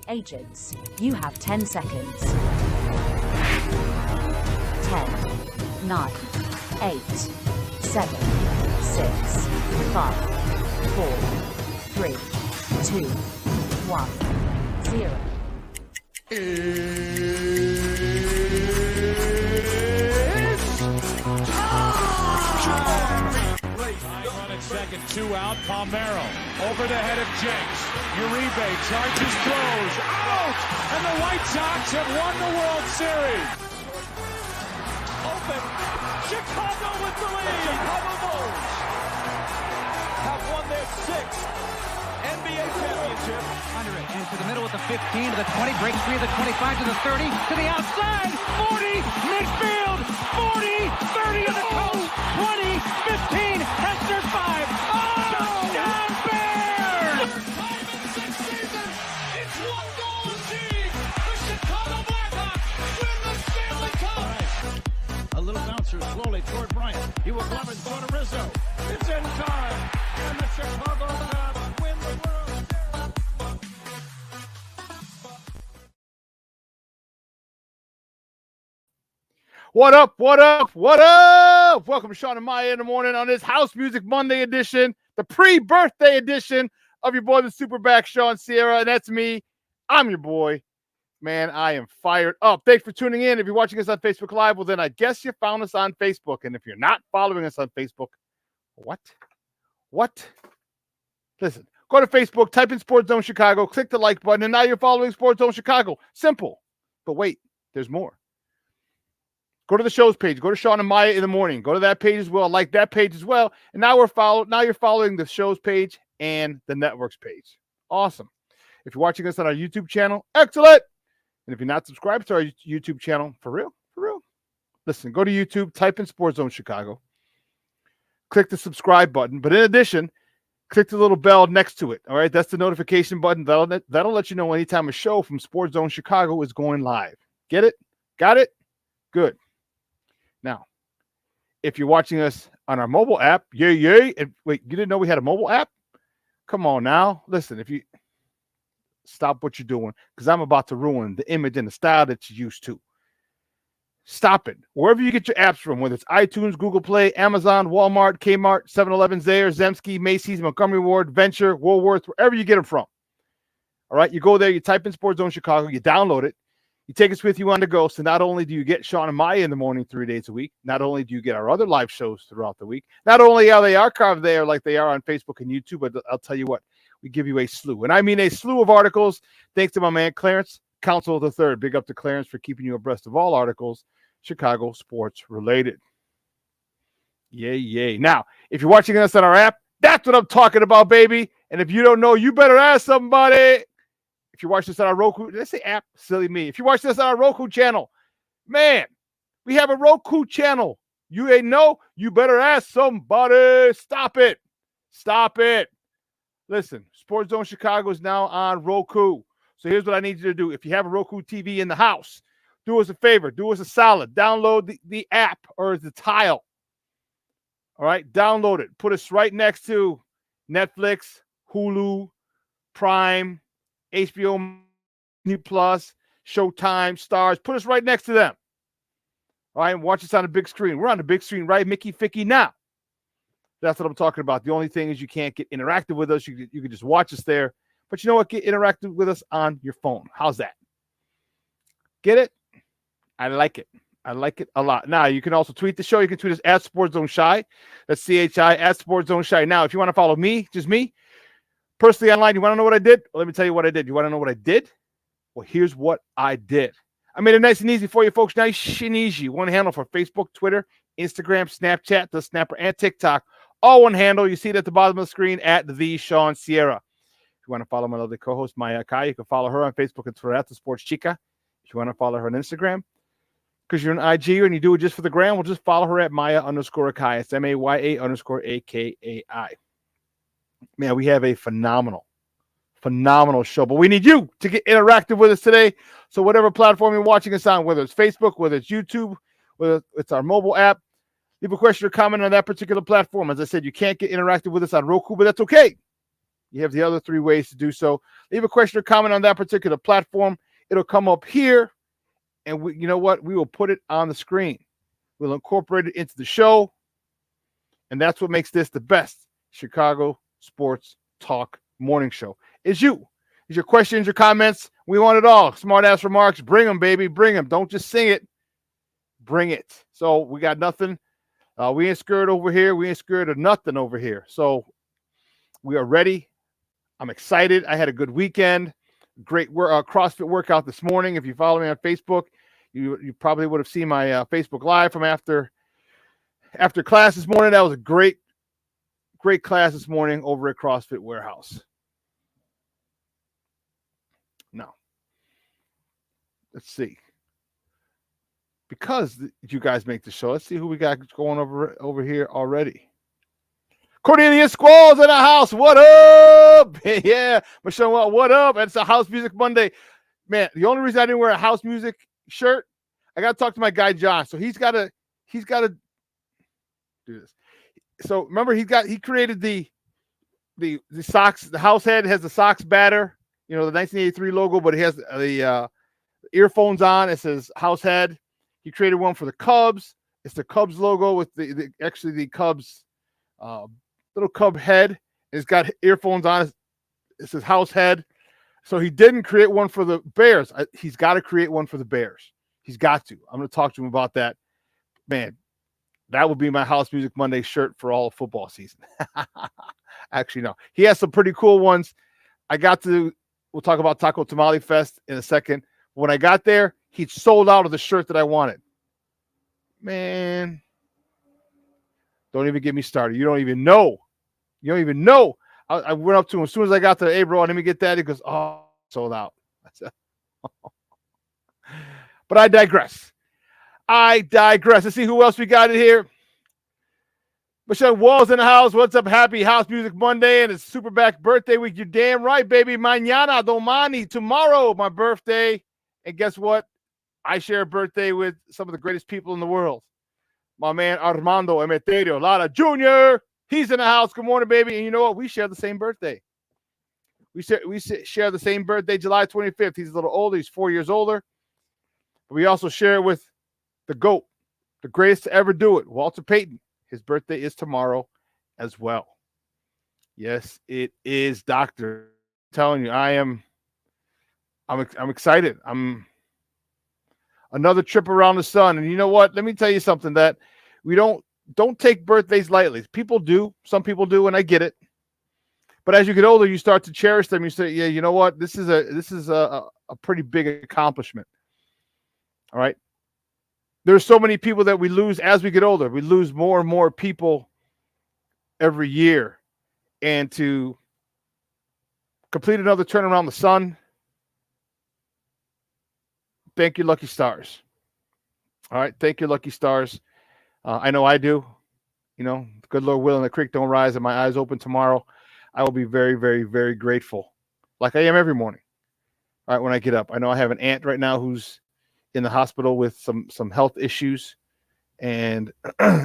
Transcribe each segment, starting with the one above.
Agents, you have 10 seconds. 10, 9, 8, 7, 6, 5, 4, 3, 2, 1, 0. Second, 2 out, Palmero over the head of Jenks. Uribe charges, throws, out! And the White Sox have won the World Series. Open, Chicago with the lead. Chicago Bulls have won their 6th NBA championship. Under it, and to the middle with the 15, to the 20, breaks free of the 25, to the 30, to the outside, 40, midfield, 40, 30 to the coast, 20, 15, Hester 5, touchdown Bears! Time in 6 seasons, it's one goal achieved. The Chicago Blackhawks win the Stanley Cup. A little bouncer slowly toward Bryant. He will glove it, throw to Rizzo. It's in time, and the Chicago Cubs win the World Series. What up? What up? What up? Welcome to Shawn and Maya in the morning on this House Music Monday edition, the pre-birthday edition of your boy, the SuperBack Shawn Sierra, and that's me. I'm your boy. Man, I am fired up. Thanks for tuning in. If you're watching us on Facebook Live, well, then I guess you found us on Facebook. And if you're not following us on Facebook, what? Listen, go to Facebook, type in Sports Zone Chicago, click the like button, and now you're following Sports Zone Chicago. Simple. But wait, there's more. Go to the show's page. Go to Shawn and Maya in the morning. Go to that page as well. Like that page as well. And now you're following the show's page and the network's page. Awesome. If you're watching us on our YouTube channel, excellent. And if you're not subscribed to our YouTube channel, for real, listen, go to YouTube, type in Sports Zone Chicago, click the subscribe button. But in addition, click the little bell next to it. All right, that's the notification button. That'll let you know anytime a show from Sports Zone Chicago is going live. Get it? Got it? Good. Now, if you're watching us on our mobile app, yay. And wait, you didn't know we had a mobile app? Come on now. Listen, if you stop what you're doing, because I'm about to ruin the image and the style that you're used to. Stop it. Wherever you get your apps from, whether it's iTunes, Google Play, Amazon, Walmart, Kmart, 7-Eleven, Zayre, Zemsky, Macy's, Montgomery Ward, Venture, Woolworth, wherever you get them from. All right, you go there, you type in Sports Zone Chicago, you download it. You take us with you on the go. So not only do you get Shawn and Maya in the morning 3 days a week, not only do you get our other live shows throughout the week, not only are they archived there like they are on Facebook and YouTube, but I'll tell you what, we give you a slew. And I mean a slew of articles, thanks to my man Clarence, Counsel III. Big up to Clarence for keeping you abreast of all articles, Chicago sports related. Yay. Now, if you're watching us on our app, that's what I'm talking about, baby. And if you don't know, you better ask somebody. If you watch this on our Roku, did I say app? Silly me. If you watch this on our Roku channel, man, we have a Roku channel. You ain't know, you better ask somebody. Stop it. Listen, Sports Zone Chicago is now on Roku. So here's what I need you to do. If you have a Roku TV in the house, do us a favor. Do us a solid. Download the app or the tile. All right, download it. Put us right next to Netflix, Hulu, Prime, HBO Plus, Showtime, Stars. Put us right next to them. All right, and watch us on the big screen. We're on the big screen, right, Mickey Ficky? Now. That's what I'm talking about. The only thing is you can't get interactive with us. You can just watch us there. But you know what? Get interactive with us on your phone. How's that? Get it? I like it. I like it a lot. Now, you can also tweet the show. You can tweet us at Sports Zone Shy. That's CHI at Sports Zone Shy. Now, if you want to follow me, just me, personally online, you want to know what I did? Well, let me tell you what I did. You want to know what I did? Well, here's what I did. I made it nice and easy for you folks. Nice and easy. One handle for Facebook, Twitter, Instagram, Snapchat, The Snapper, and TikTok. All one handle. You see it at the bottom of the screen at The Shawn Sierra. If you want to follow my lovely co-host, Maya Kai, you can follow her on Facebook and Twitter at The Sports Chica. If you want to follow her on Instagram, because you're an IG and you do it just for the gram, we'll just follow her at Maya_Akai. It's MAYA_AKAI. Man, we have a phenomenal show. But we need you to get interactive with us today. So whatever platform you're watching us on, whether it's Facebook, whether it's YouTube, whether it's our mobile app, leave a question or comment on that particular platform. As I said, you can't get interactive with us on Roku, but that's okay. You have the other 3 ways to do so. Leave a question or comment on that particular platform. It'll come up here, and you know what? We will put it on the screen. We'll incorporate it into the show, and that's what makes this the best Chicago sports talk morning show. Is you. Is your questions, your comments. We want it all. Smart ass remarks. Bring them, baby. Bring them. Don't just sing it. Bring it. So we got nothing. We ain't scared over here. We ain't scared of nothing over here. So we are ready. I'm excited. I had a good weekend. Great CrossFit workout this morning. If you follow me on Facebook, you probably would have seen my Facebook Live from after class this morning. That was a great class this morning over at CrossFit Warehouse. Now, let's see. Because you guys make the show, let's see who we got going over here already. Cornelius Squalls in the house. What up? Yeah, Michelle, what up? It's a House Music Monday. Man, the only reason I didn't wear a house music shirt, I got to talk to my guy John. So he's got to do this. So remember, he created the socks. The house head has the socks batter, the 1983 logo, but it has the earphones on. It says house head. He created one for the Cubs. It's the Cubs logo with the Cubs little Cub head. It's got earphones on it. It says house head. So he didn't create one for the Bears. He's got to create one for the Bears. He's got to. I'm going to talk to him about that. Man, that would be my House Music Monday shirt for all of football season. Actually, no. He has some pretty cool ones. We'll talk about Taco Tamale Fest in a second. When I got there, he'd sold out of the shirt that I wanted. Man, don't even get me started. You don't even know. I went up to him as soon as I got there. Hey, bro, let me get that. He goes, oh, sold out. I said, but I digress. Let's see who else we got in here. Michelle Wall's in the house. What's up? Happy House Music Monday, and it's SuperBack birthday week. You're damn right, baby. Mañana, domani, tomorrow, my birthday. And guess what? I share a birthday with some of the greatest people in the world. My man Armando Emeterio Lara Jr. He's in the house. Good morning, baby. And you know what? We share the same birthday. We share the same birthday, July 25th. He's a little older. He's 4 years older. But we also share it with the GOAT, the greatest to ever do it, Walter Payton. His birthday is tomorrow as well. Yes, it is, Doctor. I'm telling you, I'm excited. I'm another trip around the sun. And you know what? Let me tell you something that we don't take birthdays lightly. People do. Some people do, and I get it. But as you get older, you start to cherish them. You say, yeah, you know what? This is a pretty big accomplishment. All right. There's so many people that we lose as we get older. We lose more and more people every year. And to complete another turn around the sun, thank you, lucky stars. All right. Thank you, lucky stars. I know I do. Good Lord willing, the creek don't rise and my eyes open tomorrow. I will be very, very, very grateful, like I am every morning. All right, when I get up. I know I have an aunt right now who's in the hospital with some health issues. And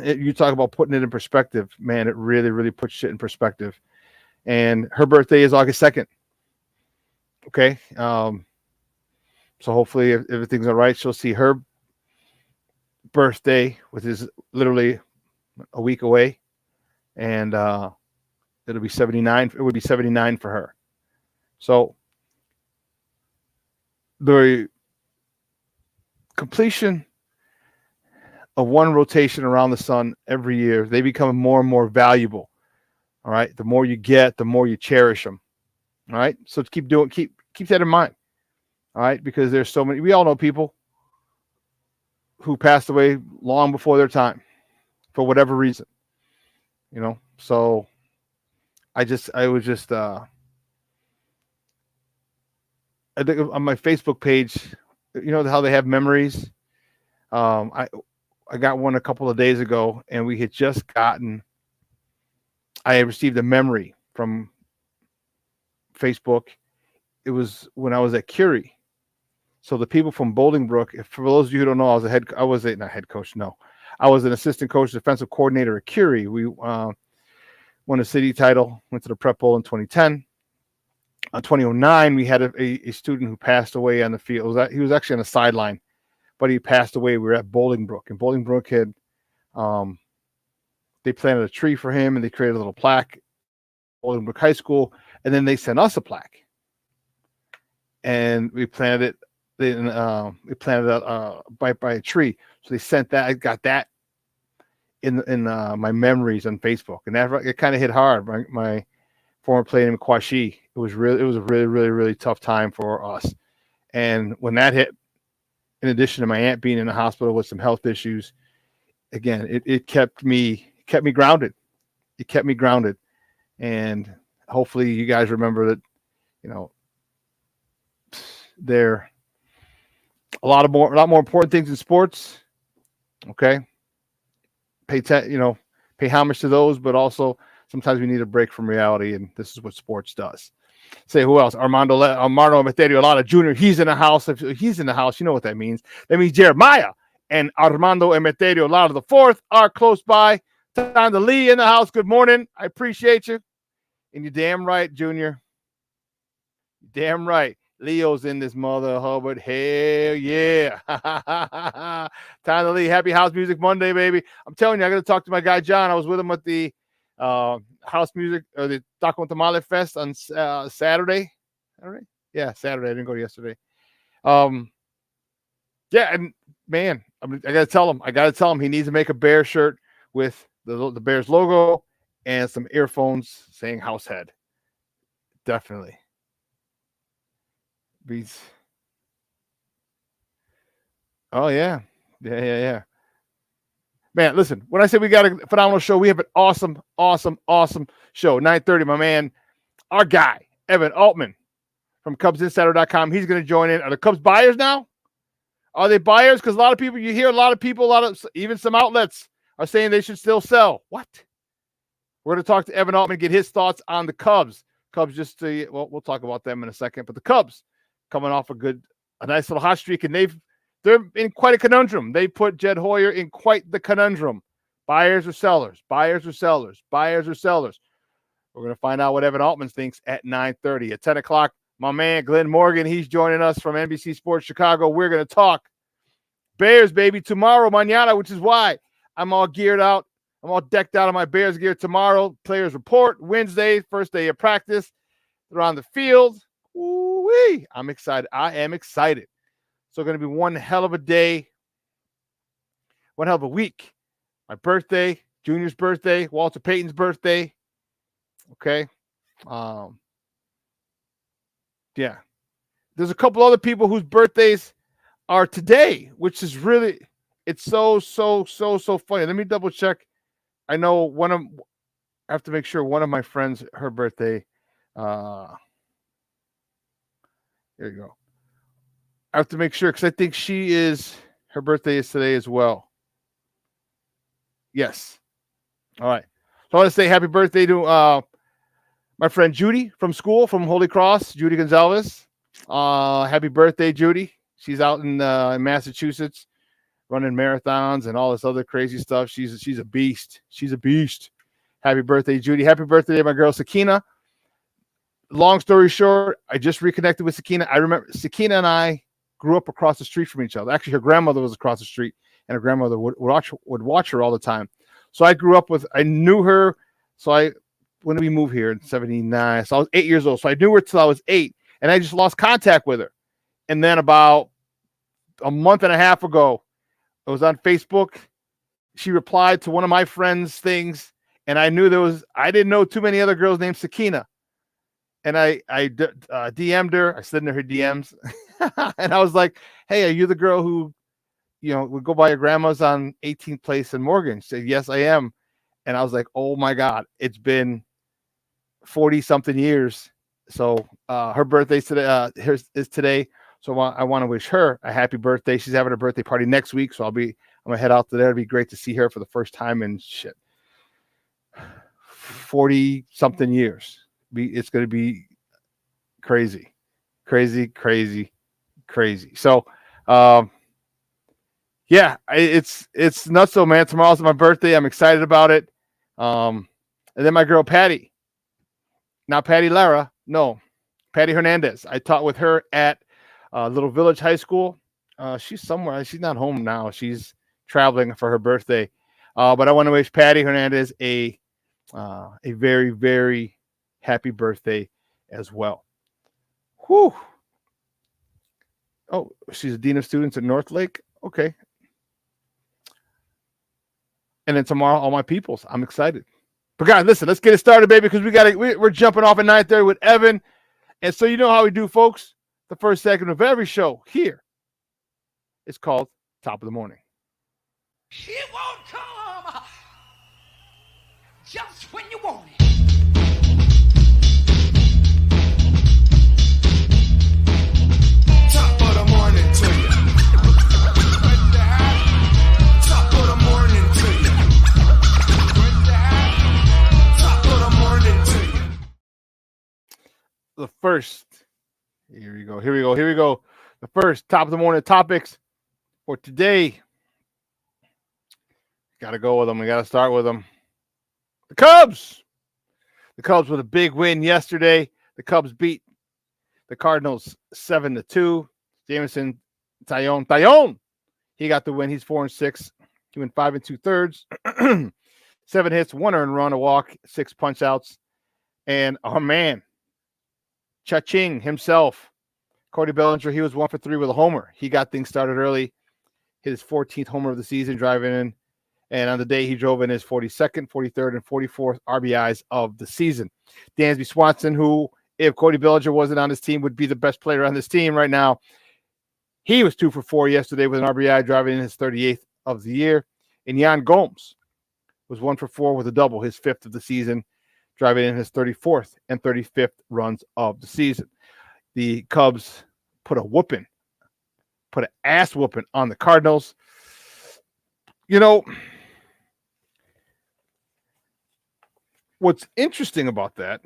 you talk about putting it in perspective. Man, it really, really puts shit in perspective. And her birthday is August 2nd. Okay. So hopefully if everything's all right, she'll see her birthday, which is literally a week away. And it'll be 79. It would be 79 for her. So the completion of one rotation around the sun every year, they become more and more valuable. All right. The more you get, the more you cherish them. All right. So keep that in mind. All right. Because there's so many, we all know people who passed away long before their time for whatever reason, so I think on my Facebook page, how they have memories. I got one a couple of days ago, and we had just I had received a memory from Facebook. It was when I was at Curie. So the people from Bolingbrook, for those of you who don't know, I was an assistant coach, defensive coordinator at Curie. We won a city title, went to the Prep Bowl in 2010. On 2009, we had a student who passed away on the field. He was actually on the sideline, but he passed away. We were at Bolingbrook, and Bolingbrook had they planted a tree for him, and they created a little plaque, Bolingbrook High School, and then they sent us a plaque, and we planted it. We planted it by a tree. So they sent that. I got that in my memories on Facebook, and that it kind of hit hard. My former player named Kwashi. It was a really tough time for us. And when that hit, in addition to my aunt being in the hospital with some health issues, again, it kept me grounded. It kept me grounded. And hopefully you guys remember that, there are a lot more important things in sports. Okay. Pay homage to those, but also sometimes we need a break from reality, and this is what sports does. Say who else? Armando Emeterio Lada Jr. He's in the house. If he's in the house, you know what that means. That means Jeremiah and Armando Emeterio Lada the fourth are close by. Time to Lee in the house. Good morning. I appreciate you. And you're damn right, Junior. Damn right. Leo's in this mother Hubbard. Hell yeah. Time to Lee. Happy House Music Monday, baby. I'm telling you, I got to talk to my guy, John. I was with him at the house music or the Taco Tamale Fest on Saturday. Yeah, Saturday. I didn't go yesterday. Yeah, and man, I gotta tell him he needs to make a Bear shirt with the Bears logo and some earphones saying Househead. Definitely. Oh yeah. Man, listen, when I say we got a phenomenal show, we have an awesome show. 9:30, my man, our guy, Evan Altman from CubsInsider.com. He's going to join in. Are the Cubs buyers now? Are they buyers? Because you hear a lot of even some outlets are saying they should still sell. What? We're going to talk to Evan Altman, get his thoughts on the Cubs. Cubs we'll talk about them in a second. But the Cubs coming off a nice little hot streak, and they're in quite a conundrum. They put Jed Hoyer in quite the conundrum. Buyers or sellers? Buyers or sellers? Buyers or sellers? We're going to find out what Evan Altman thinks at 9:30. At 10 o'clock, my man, Glenn Morgan, he's joining us from NBC Sports Chicago. We're going to talk Bears, baby, tomorrow, mañana, which is why I'm all geared out. I'm all decked out in my Bears gear tomorrow. Players report Wednesday, first day of practice. They're on the field. Ooh-wee. I'm excited. I am excited. So going to be one hell of a day, one hell of a week. My birthday, Junior's birthday, Walter Payton's birthday. Okay. Yeah. There's a couple other people whose birthdays are today, which is really, it's so funny. Let me double check. I know I have to make sure one of my friends, her birthday, here you go. I have to make sure because I think her birthday is today as well. Yes. All right. So I want to say happy birthday to my friend Judy from school, from Holy Cross, Judy Gonzalez. Happy birthday, Judy. She's out in Massachusetts running marathons and all this other crazy stuff. She's a beast. She's a beast. Happy birthday, Judy. Happy birthday to my girl, Sakina. Long story short, I just reconnected with Sakina. I remember Sakina and I grew up across the street from each other. Actually, her grandmother was across the street, and her grandmother would watch her all the time. So I knew her. So when did we move here? In 79. So I was 8 years old. So I knew her till I was 8, and I just lost contact with her. And then about a month and a half ago, it was on Facebook. She replied to one of my friends' things, and I knew I didn't know too many other girls named Sakina. And I DM'd her. I slid into her DMs. And I was like, hey, are you the girl who, would go by your grandma's on 18th Place in Morgan? She said, yes, I am. And I was like, oh my God, it's been 40 something years. So her birthday's today, is today. So I want to wish her a happy birthday. She's having a birthday party next week. So I'm going to head out to there. It'd be great to see her for the first time in 40 something years. It's going to be crazy. So, yeah, it's nuts though, man. Tomorrow's my birthday. I'm excited about it. And then my girl, Patty, not Patty Lara. No, Patty Hernandez. I taught with her at Little Village High School. She's somewhere. She's not home now. She's traveling for her birthday. But I want to wish Patty Hernandez a very, very happy birthday as well. Whew. Oh, she's a dean of students at Northlake. Okay. And then tomorrow, all my peoples. I'm excited. But guys, listen, let's get it started, baby, because we're jumping off at 9:30 with Evan. And so you know how we do, folks. The first segment of every show here is called Top of the Morning. It won't come just when you want it. Top of the morning to you. Top of the morning to you. Top of the morning to you. The first, here we go. The first top of the morning topics for today. Got to go with them. We got to start with them. The Cubs. The Cubs with a big win yesterday. The Cubs beat the Cardinals 7-2. Jameson Taillon. He got the win. He's 4-6. He went 5 2/3. 7 hits, 1 earned run, a walk, 6 punch outs. And our man, Cha-Ching himself, Cody Bellinger, he was 1 for 3 with a homer. He got things started early. Hit his 14th homer of the season, driving in. And on the day, he drove in his 42nd, 43rd, and 44th RBIs of the season. Dansby Swanson, who, if Cody Bellinger wasn't on his team, would be the best player on this team right now. He was 2 for 4 yesterday with an RBI, driving in his 38th of the year. And Yan Gomes was 1 for 4 with a double, his 5th of the season, driving in his 34th and 35th runs of the season. The Cubs put an ass whooping on the Cardinals. You know, what's interesting about that,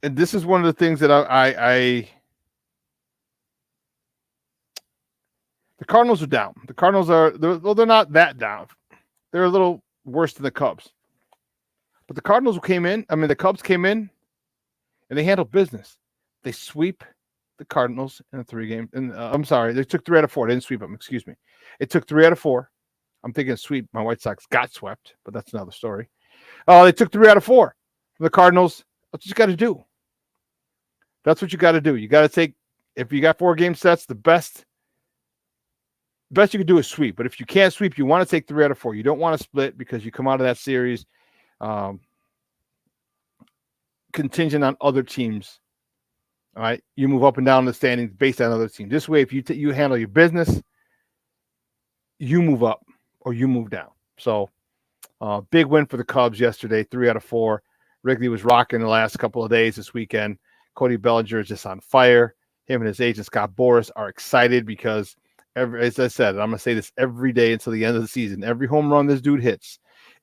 and this is one of the things that the Cardinals are down. The Cardinals they're not that down. They're a little worse than the Cubs. But the Cubs came in and they handled business. They sweep the Cardinals in a 3-game. I'm sorry, they took 3 out of 4. They didn't sweep them, excuse me. It took 3 out of 4. I'm thinking sweep. My White Sox got swept, but that's another story. They took 3 out of 4 from the Cardinals. That's what you got to do. That's what you got to do. You got to take, if you got 4 game sets, the best you can do is sweep. But if you can't sweep, you want to take 3 out of 4. You don't want to split because you come out of that series contingent on other teams. All right, you move up and down the standings based on other teams. This way, if you handle your business, you move up or you move down. So, big win for the Cubs yesterday, 3 out of 4. Wrigley was rocking the last couple of days this weekend. Cody Bellinger is just on fire. Him and his agent, Scott Boras, are excited because, as I said, I'm going to say this every day until the end of the season. Every home run this dude hits,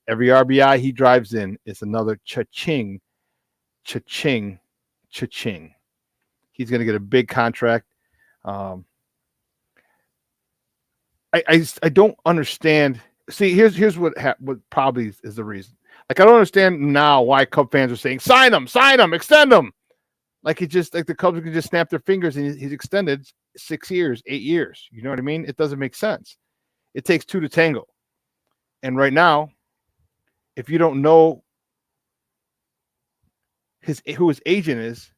every RBI he drives in is another cha-ching, cha-ching, cha-ching. He's going to get a big contract. I don't understand. See, here's what probably is the reason. Like, I don't understand now why Cub fans are saying, sign him, extend him. Like the Cubs can just snap their fingers and he's extended 6 years, 8 years. You know what I mean? It doesn't make sense. It takes 2 to tango. And right now, if you don't know who his agent is,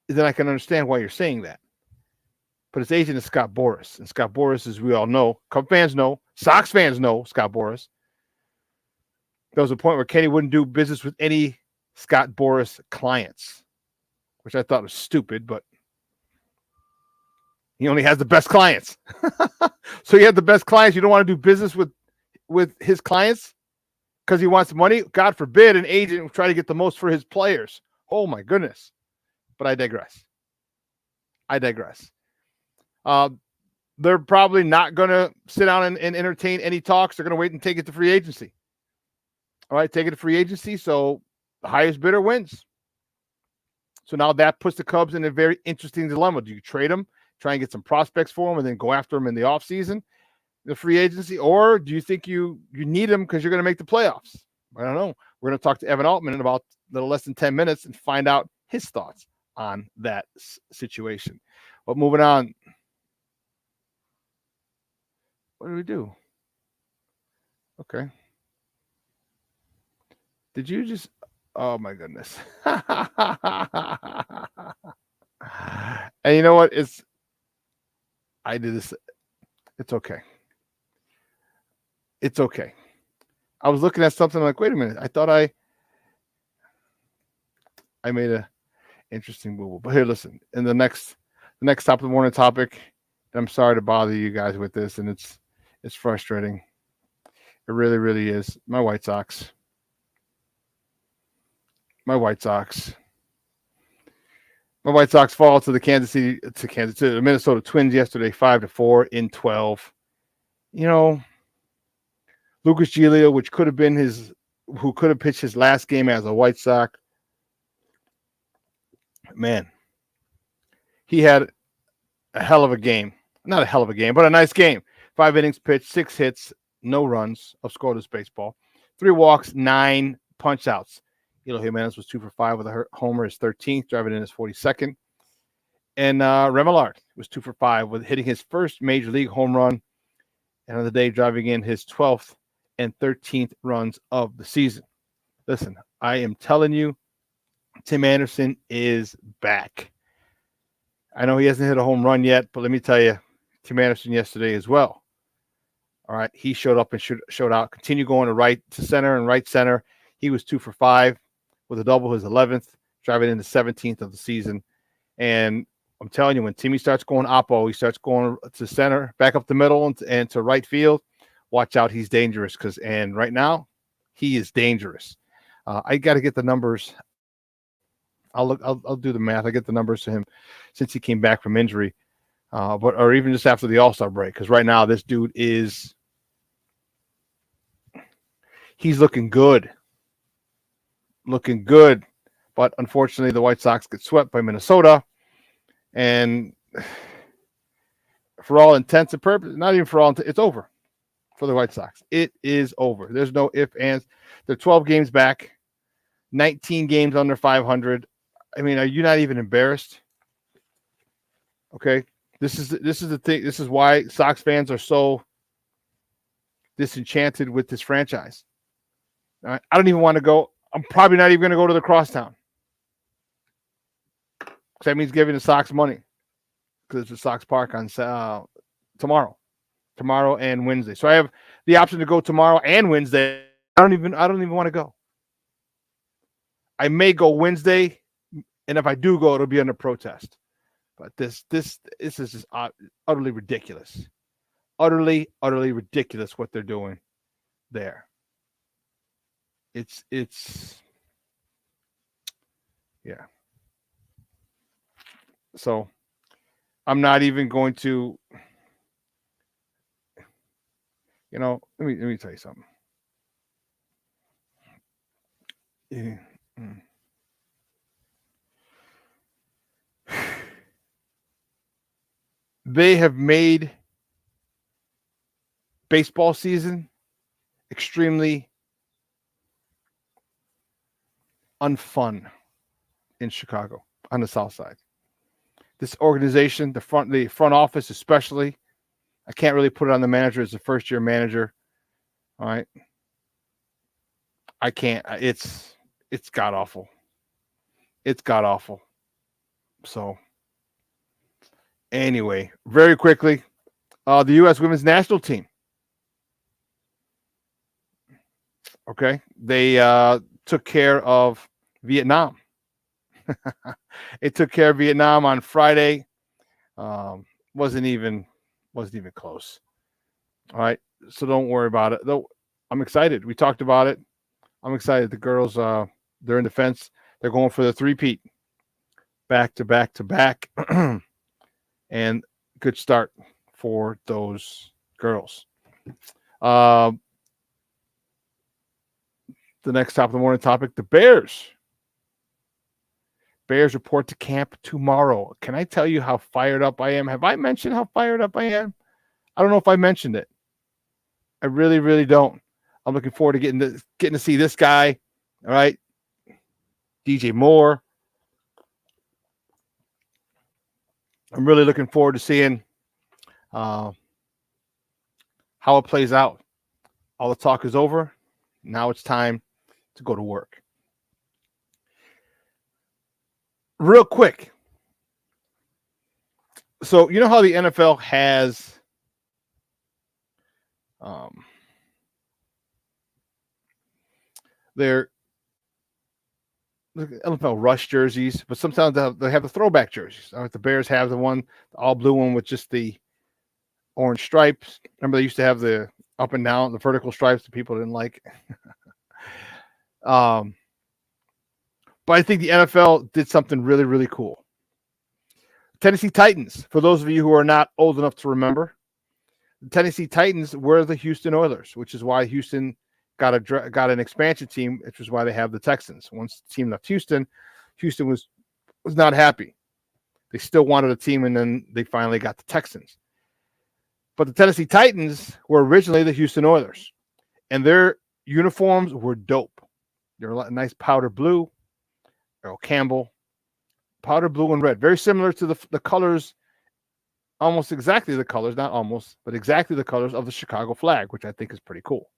then I can understand why you're saying that. But his agent is Scott Boras. And Scott Boras, as we all know, Cub fans know, Sox fans know Scott Boras. There was a point where Kenny wouldn't do business with any Scott Boras clients, which I thought was stupid, but he only has the best clients. So you have the best clients. You don't want to do business with his clients because he wants money. God forbid an agent will try to get the most for his players. Oh, my goodness. But I digress. They're probably not going to sit down and entertain any talks. They're going to wait and take it to free agency. All right, take it to free agency. So the highest bidder wins. So now that puts the Cubs in a very interesting dilemma. Do you trade them, try and get some prospects for them, and then go after them in the offseason, the free agency? Or do you think you need them because you're going to make the playoffs? I don't know. We're going to talk to Evan Altman in about a little less than 10 minutes and find out his thoughts on that situation. But moving on. What did we do? Okay. Did you just? Oh my goodness. And you know what? I did this. It's okay. It's okay. I was looking at something like, wait a minute. I thought I made a interesting move. But here, listen. In the next top of the morning topic, and I'm sorry to bother you guys with this, and it's frustrating. It really, really is. My White Sox. My White Sox fall to the Minnesota Twins yesterday, 5-4 in 12. You know, Lucas Giolito, who could have pitched his last game as a White Sox. Man, he had a hell of a game. Not a hell of a game, but a nice game. 5 innings pitched, 6 hits, no runs of scoreless baseball, 3 walks, 9 punch outs. Eloy Jimenez was 2 for 5 with a homer, his 13th, driving in his 42nd. And Remillard was 2 for 5 with hitting his first major league home run, and on the day driving in his 12th and 13th runs of the season. Listen, I am telling you, Tim Anderson is back. I know he hasn't hit a home run yet, but let me tell you, Tim Anderson yesterday as well. All right, he showed up and showed out. Continue going to center and right center. He was 2 for 5 with a double, his 11th, driving in the 17th of the season. And I'm telling you, when Timmy starts going oppo, he starts going to center, back up the middle, and to right field. Watch out, he's dangerous. And right now, he is dangerous. I got to get the numbers. I'll do the math. I get the numbers to him since he came back from injury, or even just after the All-Star break. Because right now, this dude he's looking good. Looking good. But unfortunately, the White Sox get swept by Minnesota. And for all intents and purposes, not even for all, it's over for the White Sox. It is over. There's no ifs, ands. They're 12 games back, 19 games under 500. I mean, are you not even embarrassed? Okay, this is the thing. This is why Sox fans are so disenchanted with this franchise. All right? I don't even want to go. I'm probably not even going to go to the Crosstown. That means giving the Sox money because it's the Sox Park on tomorrow and Wednesday. So I have the option to go tomorrow and Wednesday. I don't even want to go. I may go Wednesday, and if I do go, it'll be under protest. But this is just utterly ridiculous. Utterly ridiculous what they're doing there. It's yeah. So I'm not even going to, let me tell you something. Yeah. They have made baseball season extremely unfun in Chicago on the South Side. This organization, the front office especially, I can't really put it on the manager as a first-year manager. All right. I can't. It's god awful. It's god awful. So anyway, very quickly, the U.S. women's national team. Okay. They took care of Vietnam. It took care of Vietnam on Friday. Wasn't even close. All right. So don't worry about it. Though I'm excited. We talked about it. I'm excited. The girls, they're in defense. They're going for the three-peat. Back to back to back. And good start for those girls. The next top of the morning topic, the Bears. Bears report to camp tomorrow. Can I tell you how fired up I am? Have I mentioned how fired up I am? I don't know if I mentioned it. I really, really don't. I'm looking forward to getting to see this guy. All right. DJ Moore. I'm really looking forward to seeing how it plays out. All the talk is over. Now it's time to go to work. Real quick. So, you know how the NFL has their NFL rush jerseys, but sometimes they have the throwback jerseys. The Bears have the one, the all blue one with just the orange stripes. Remember, they used to have the up and down, the vertical stripes that people didn't like. But I think the NFL did something really, really cool. Tennessee Titans, for those of you who are not old enough to remember, the Tennessee Titans were the Houston Oilers, which is why Houston got an expansion team, which is why they have the Texans. Once the team left Houston, Houston was not happy. They still wanted a team, and then they finally got the Texans. But the Tennessee Titans were originally the Houston Oilers, and their uniforms were dope. They're a nice powder blue, Earl Campbell, powder blue and red, very similar to the colors, almost exactly the colors, not almost, but exactly the colors of the Chicago flag, which I think is pretty cool.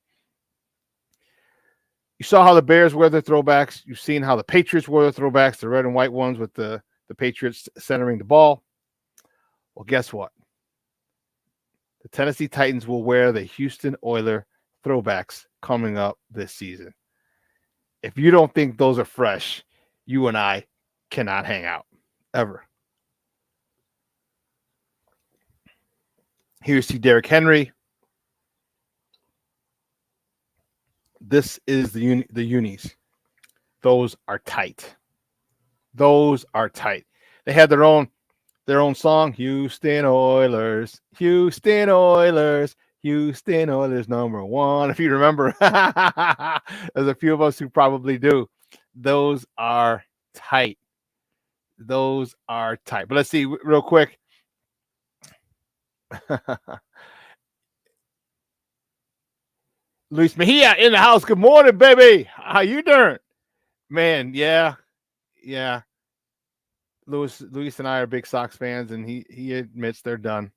You saw how the Bears wear their throwbacks. You've seen how the Patriots wear their throwbacks, the red and white ones with the Patriots centering the ball. Well, guess what? The Tennessee Titans will wear the Houston Oilers throwbacks coming up this season. If you don't think those are fresh, you and I cannot hang out ever. Here you see Derrick Henry. This is the unis. Those are tight. Those are tight. They had their own song, Houston Oilers, Houston Oilers, Houston Oilers #1. If you remember, there's a few of us who probably do. Those are tight. Those are tight. But let's see real quick. Luis Mejia in the house. Good morning, baby. How you doing? Man, yeah. Luis and I are big Sox fans, and he admits they're done.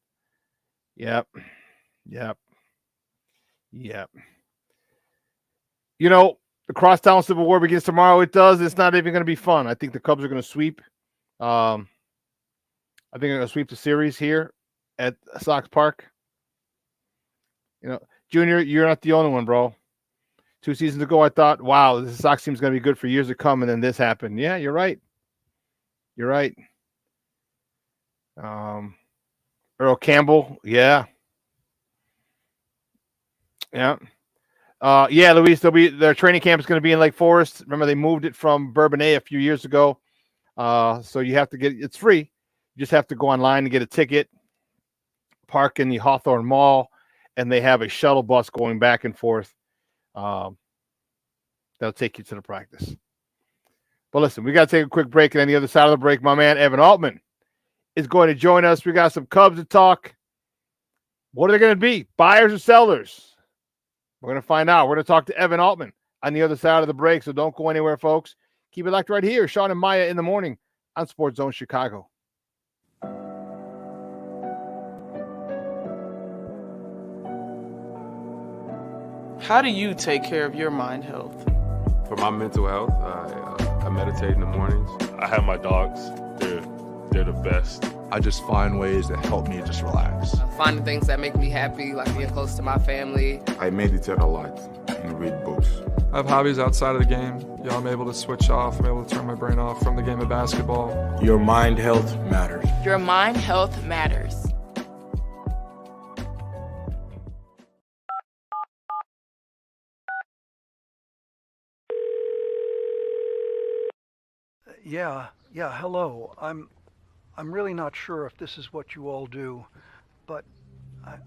Yep. You know, the crosstown civil war begins tomorrow. It does. It's not even going to be fun. I think the Cubs are going to sweep. I think they're going to sweep the series here at Sox Park. You know, Junior, you're not the only one, bro. 2 seasons ago, I thought, wow, this Sox team is going to be good for years to come, and then this happened. Yeah, you're right. Earl Campbell, yeah. Luis, their training camp is going to be in Lake Forest. Remember, they moved it from Bourbonnais a few years ago. So you have to it's free. You just have to go online and get a ticket, park in the Hawthorne Mall, and they have a shuttle bus going back and forth. That'll take you to the practice. But listen, we got to take a quick break, and on the other side of the break, my man Evan Altman is going to join us. We got some Cubs to talk. What are they going to be, buyers or sellers? We're going to find out. We're going to talk to Evan Altman on the other side of the break, so don't go anywhere, folks. Keep it locked right here. Shawn and Maya in the morning on Sports Zone Chicago. How do you take care of your mind health? For my mental health, I meditate in the mornings. I have my dogs. They're the best. I just find ways that help me just relax. Finding things that make me happy, like being close to my family. I meditate a lot and read books. I have hobbies outside of the game. I'm able to switch off. I'm able to turn my brain off from the game of basketball. Your mind health matters. Your mind health matters. Yeah, hello. I'm really not sure if this is what you all do, but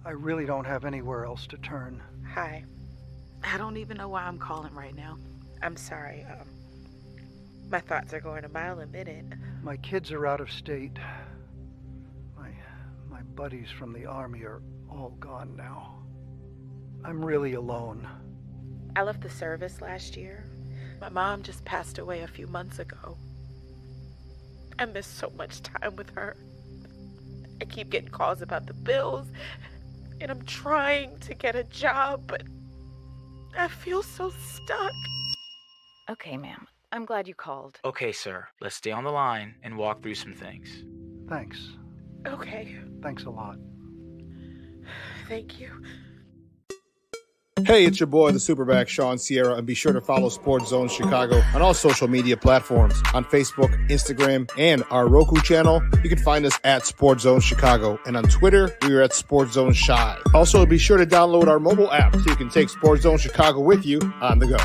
I really don't have anywhere else to turn. Hi. I don't even know why I'm calling right now. I'm sorry. My thoughts are going a mile a minute. My kids are out of state. My buddies from the army are all gone now. I'm really alone. I left the service last year. My mom just passed away a few months ago. I missed so much time with her. I keep getting calls about the bills, and I'm trying to get a job, but I feel so stuck. Okay, ma'am. I'm glad you called. Okay, sir. Let's stay on the line and walk through some things. Thanks. Okay, Thanks a lot. thank you. Hey, it's your boy, the SuperBack, Shawn Sierra, and be sure to follow Sports Zone Chicago on all social media platforms on Facebook, Instagram, and our Roku channel. You can find us at Sports Zone Chicago, and on Twitter, we are at Sports Zone Shy. Also, be sure to download our mobile app so you can take Sports Zone Chicago with you on the go.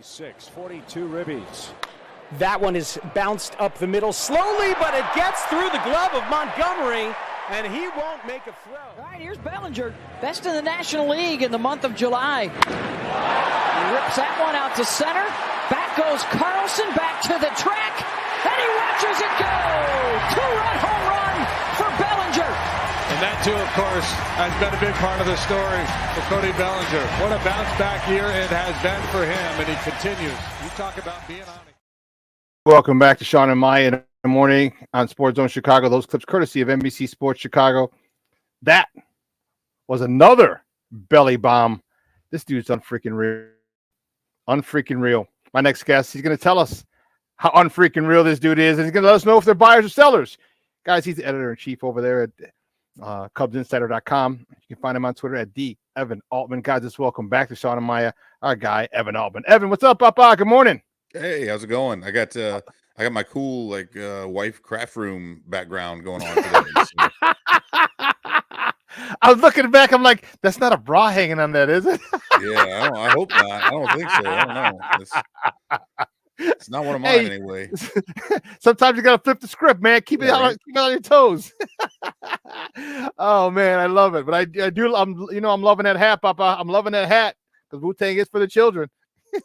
Six, 42 ribbies. That one is bounced up the middle slowly, but it gets through the glove of Montgomery, and he won't make a throw. All right, here's Bellinger, best in the National League in the month of July. He rips that one out to center. Back goes Carlson, back to the track, and he watches it go. Two-run home run for Bellinger. And that, too, of course, has been a big part of the story for Cody Bellinger. What a bounce-back year it has been for him, and he continues. You talk about being on it. Welcome back to Shawn and Maya in the morning on Sports Zone Chicago. Those clips courtesy of NBC Sports Chicago. That was another belly bomb. This dude's unfreaking real. Unfreaking real. My next guest, he's going to tell us how unfreaking real this dude is, and he's going to let us know if they're buyers or sellers. Guys, he's the editor-in-chief over there at CubsInsider.com. You can find him on Twitter at @Evan_Altman. Guys, just welcome back to Shawn and Maya, our guy, Evan Altman. Evan, what's up, Papa? Good morning. Hey, how's it going? I got my cool wife craft room background going on today. So. I was looking back. I'm like, that's not a bra hanging on that, is it? Yeah, I hope not. I don't think so. I don't know. It's not one of mine anyway. Sometimes you gotta flip the script, man. Keep it on your toes. Oh man, I love it. But I do. I'm loving that hat, Papa. I'm loving that hat because Wu-Tang is for the children.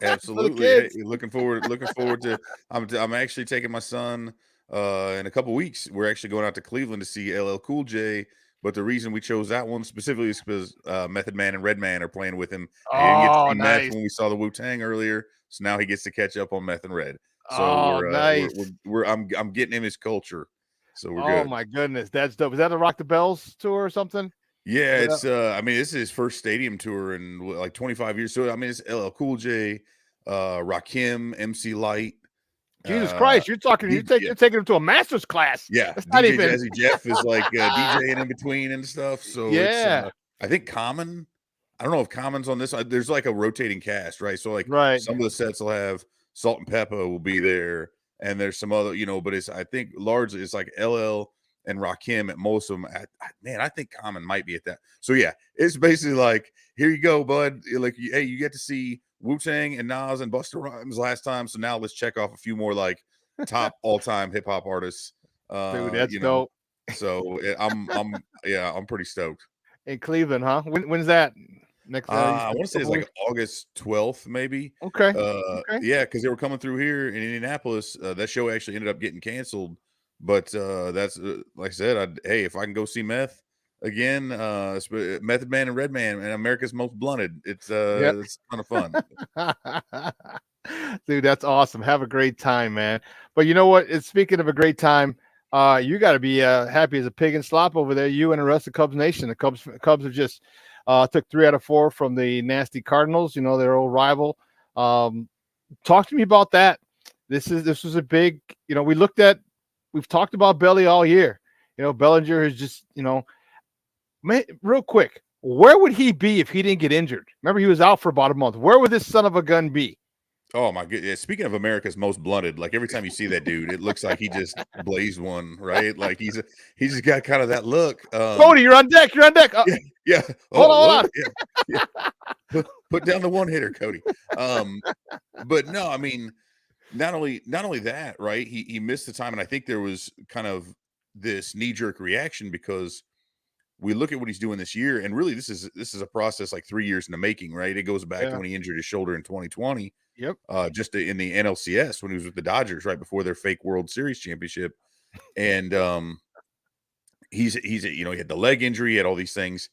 Absolutely. Hey, looking forward to. I'm actually taking my son in a couple weeks. We're actually going out to Cleveland to see LL Cool J. But the reason we chose that one specifically is because Method Man and Redman are playing with him. And he didn't get to see Meth when we saw the Wu-Tang earlier, so now he gets to catch up on Meth and Red. So nice. I'm getting him his culture, so we're good. Oh my goodness, that's dope. Is that a Rock the Bells tour or something? Yeah, it's this is his first stadium tour in like 25 years. So it's LL Cool J, Rakim, MC Light. Jesus Christ, you're taking him to a master's class. Yeah, that's DJ not even... Jazzy Jeff is like DJing in between and stuff. So yeah, I think Common. I don't know if Common's on this. There's like a rotating cast, right? So like some of the sets will have Salt and Pepper will be there, and there's some other, but I think largely it's like LL and Rakim at most of them. I think Common might be at that. So yeah, it's basically like, here you go, bud. Like, hey, you get to see Wu-Tang and Nas and Busta Rhymes last time, so now let's check off a few more like top all-time hip-hop artists. Dude, that's dope. So I'm pretty stoked. In Cleveland, huh? When's that? Next I want to say it's like August 12th, maybe. Okay. Yeah, because they were coming through here in Indianapolis. That show actually ended up getting canceled, but that's like I said, if I can go see Meth again, Method Man and Redman and America's Most Blunted. It's a ton of fun. Dude, that's awesome. Have a great time, man. But you know what? Speaking of a great time, you got to be happy as a pig in slop over there. You and the rest of Cubs Nation. The Cubs are just Took 3 out of 4 from the nasty Cardinals, their old rival. Talk to me about that. This was a big, we've talked about Belly all year. Bellinger is just, real quick, where would he be if he didn't get injured? Remember, he was out for about a month. Where would this son of a gun be? Oh my goodness! Speaking of America's most blunted, like every time you see that dude, it looks like he just blazed one, right? Like he's just got kind of that look. Cody, you're on deck. Yeah. Hold Oh, on. Yeah. Put down the one hitter, Cody. But no, I mean, not only that, right? He missed the time, and I think there was kind of this knee-jerk reaction because we look at what he's doing this year, and really this is a process like 3 years in the making, right? It goes back to when he injured his shoulder in 2020. Yep. Just in the NLCS when he was with the Dodgers right before their fake World Series championship. And he had the leg injury, he had all these things,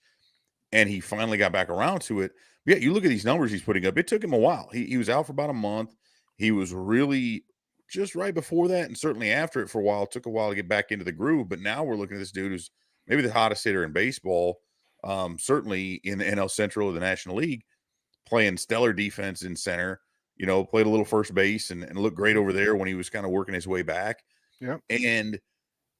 and he finally got back around to it. But yeah, you look at these numbers he's putting up. It took him a while. He was out for about a month. He was really just right before that, and certainly after it for a while. It took a while to get back into the groove. But now we're looking at this dude who's maybe the hottest hitter in baseball, certainly in the NL Central of the National League, playing stellar defense in center. Played a little first base and looked great over there when he was kind of working his way back. Yeah. And,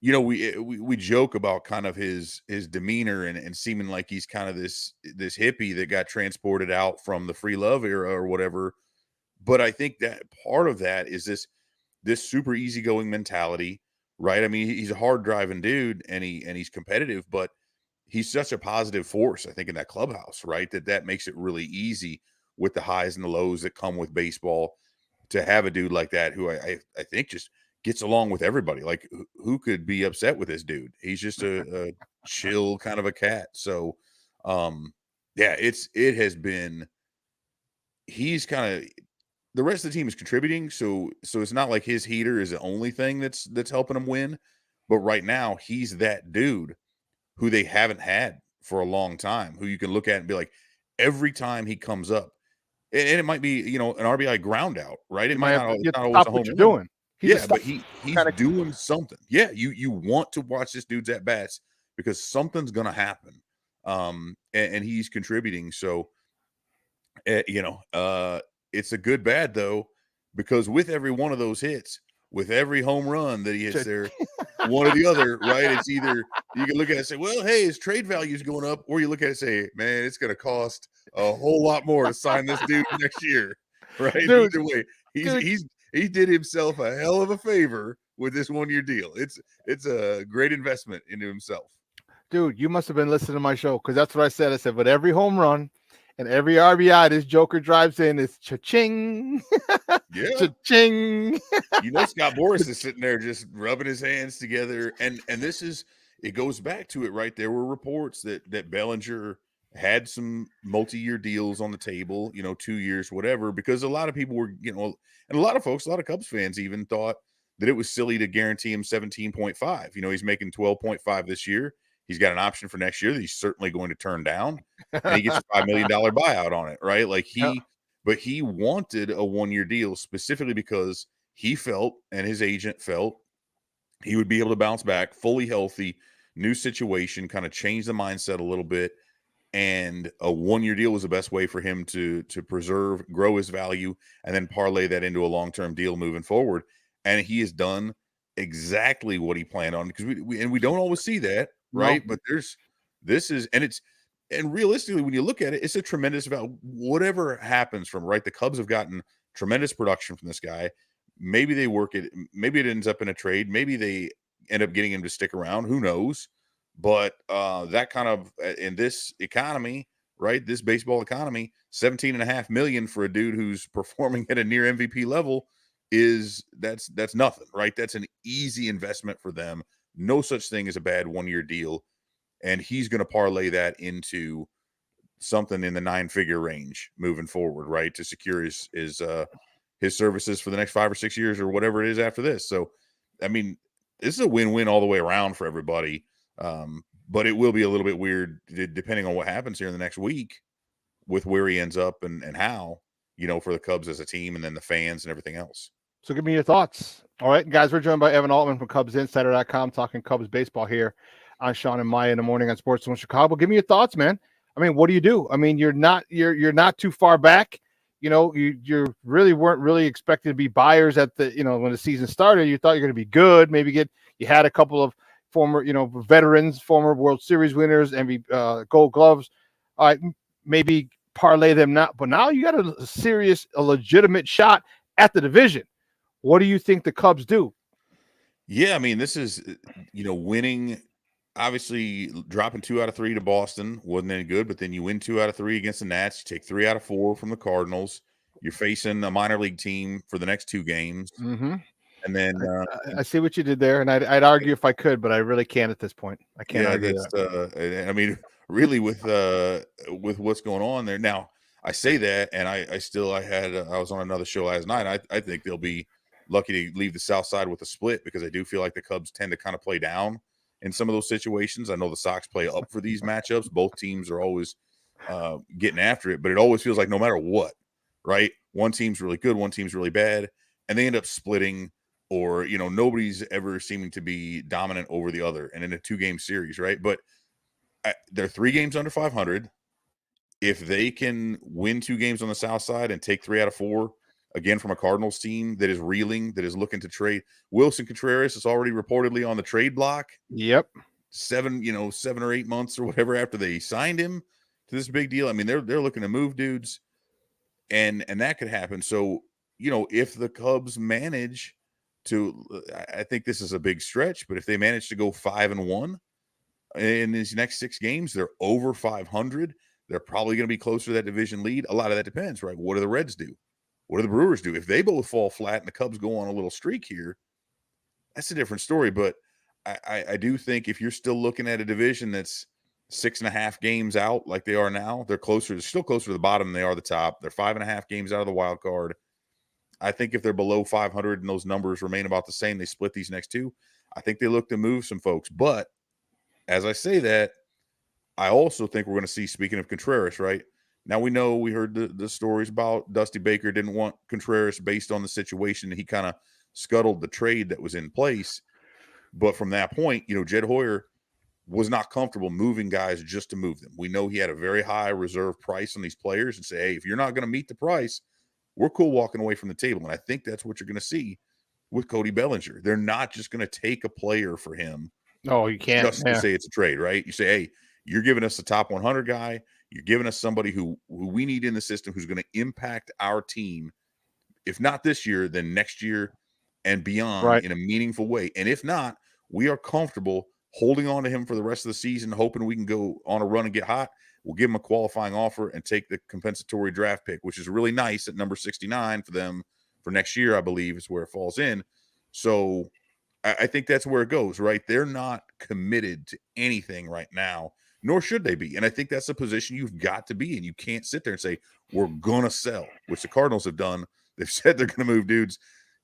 we joke about kind of his demeanor and seeming like he's kind of this hippie that got transported out from the free love era or whatever. But I think that part of that is this super easygoing mentality, right? I mean, he's a hard driving dude and he's competitive, but he's such a positive force, I think, in that clubhouse, right? That makes it really easy with the highs and the lows that come with baseball to have a dude like that who I think just gets along with everybody. Like who could be upset with this dude? He's just a chill kind of a cat. So yeah, it has been, he's kind of, the rest of the team is contributing. So it's not like his heater is the only thing that's helping him win. But right now he's that dude who they haven't had for a long time, who you can look at and be like, every time he comes up, and it might be, an RBI ground out, right? It might not always a home run. Doing. Yeah, but he's doing something. Yeah, you want to watch this dude's at bats because something's going to happen, and he's contributing. So, it's a good bad though, because with every one of those hits, with every home run that he hits there, one or the other, right? It's either you can look at it and say, well, hey, his trade value is going up, or you look at it and say, man, it's going to cost a whole lot more to sign this dude next year, right? Dude, either way, he did himself a hell of a favor with this 1 year deal. It's a great investment into himself. Dude, you must have been listening to my show because that's what I said. I said, but every home run and every RBI this Joker drives in is cha-ching. Yeah. Cha-ching. Scott Boras is sitting there just rubbing his hands together. And it goes back to it, right? There were reports that Bellinger had some multi-year deals on the table, 2 years, whatever, because a lot of people were, and a lot of folks, a lot of Cubs fans even thought that it was silly to guarantee him 17.5. He's making 12.5 this year. He's got an option for next year that he's certainly going to turn down, and he gets a $5 million buyout on it, right? Like but he wanted a 1 year deal specifically because he felt, and his agent felt, he would be able to bounce back fully healthy, new situation, kind of change the mindset a little bit. And a 1 year deal was the best way for him to preserve, grow his value, and then parlay that into a long-term deal moving forward. And he has done exactly what he planned on, because we don't always see that, right? No. But and realistically, when you look at it, it's a tremendous value. Whatever happens from, right, the Cubs have gotten tremendous production from this guy. Maybe they work it. Maybe it ends up in a trade. Maybe they end up getting him to stick around. Who knows? But that kind of, in this economy, right, this baseball economy, $17.5 million for a dude who's performing at a near MVP level that's nothing, right? That's an easy investment for them. No such thing as a bad 1 year deal. And he's going to parlay that into something in the 9-figure range moving forward, right, to secure his services for the next 5 or 6 years or whatever it is after this. So, I mean, this is a win-win all the way around for everybody. But it will be a little bit weird depending on what happens here in the next week with where he ends up and how, for the Cubs as a team, and then the fans and everything else. So give me your thoughts. All right, guys, we're joined by Evan Altman from CubsInsider.com talking Cubs baseball here on Shawn and Maya in the morning on Sports Zone Chicago. Give me your thoughts, man. I mean, what do you do? I mean, you're not too far back. You really weren't really expected to be buyers at the when the season started. You thought you're going to be good. Maybe you had a couple of former veterans, former World Series winners, MVP Gold Gloves. All right, maybe parlay them not, but now you got a legitimate shot at the division. What do you think the Cubs do? Yeah, I mean, this is winning. Obviously, dropping 2 out of 3 to Boston wasn't any good, but then you win 2 out of 3 against the Nats. You take 3 out of 4 from the Cardinals. You're facing a minor league team for the next 2 games, Mm-hmm. and then I see what you did there, and I'd argue if I could, but I really can't at this point. I can't yeah, argue that's that. I mean, really with what's going on there now. I say that, and I was on another show last night. I think they'll be lucky to leave the South Side with a split because I do feel like the Cubs tend to kind of play down in some of those situations. I know the Sox play up for these matchups. Both teams are always getting after it, but it always feels like no matter what, right? One team's really good, one team's really bad, and they end up splitting, or nobody's ever seeming to be dominant over the other, and in a 2-game series, right? But they're 3 games under 500. If they can win 2 games on the South Side and take 3 out of 4, again, from a Cardinals team that is reeling, that is looking to trade. Wilson Contreras is already reportedly on the trade block. Yep. 7 or 8 months or whatever after they signed him to this big deal. I mean, they're looking to move dudes, and that could happen. So, if the Cubs manage to, I think this is a big stretch, but if they manage to go 5-1 in these next 6 games, they're over 500. They're probably going to be closer to that division lead. A lot of that depends, right? What do the Reds do? What do the Brewers do? If they both fall flat and the Cubs go on a little streak here, that's a different story. But I do think if you're still looking at a division that's 6.5 games out like they are now, they're still closer to the bottom than they are the top. They're 5.5 games out of the wild card. I think if they're below 500 and those numbers remain about the same, they split these next 2. I think they look to move some folks. But as I say that, I also think we're going to see, speaking of Contreras, right? Now we heard the stories about Dusty Baker didn't want Contreras based on the situation. He kind of scuttled the trade that was in place. But from that point, Jed Hoyer was not comfortable moving guys just to move them. We know he had a very high reserve price on these players and say, hey, if you're not going to meet the price, we're cool walking away from the table. And I think that's what you're going to see with Cody Bellinger. They're not just going to take a player for him. Oh, you can't. Just to say it's a trade, right? You say, hey, you're giving us a top 100 guy. You're giving us somebody who we need in the system who's going to impact our team, if not this year, then next year and beyond in a meaningful way. And if not, we are comfortable holding on to him for the rest of the season, hoping we can go on a run and get hot. We'll give him a qualifying offer and take the compensatory draft pick, which is really nice at number 69 for them for next year, I believe is where it falls in. So I think that's where it goes, right? They're not committed to anything right now, nor should they be. And I think that's the position you've got to be in. You can't sit there and say, we're going to sell, which the Cardinals have done. They've said they're going to move dudes.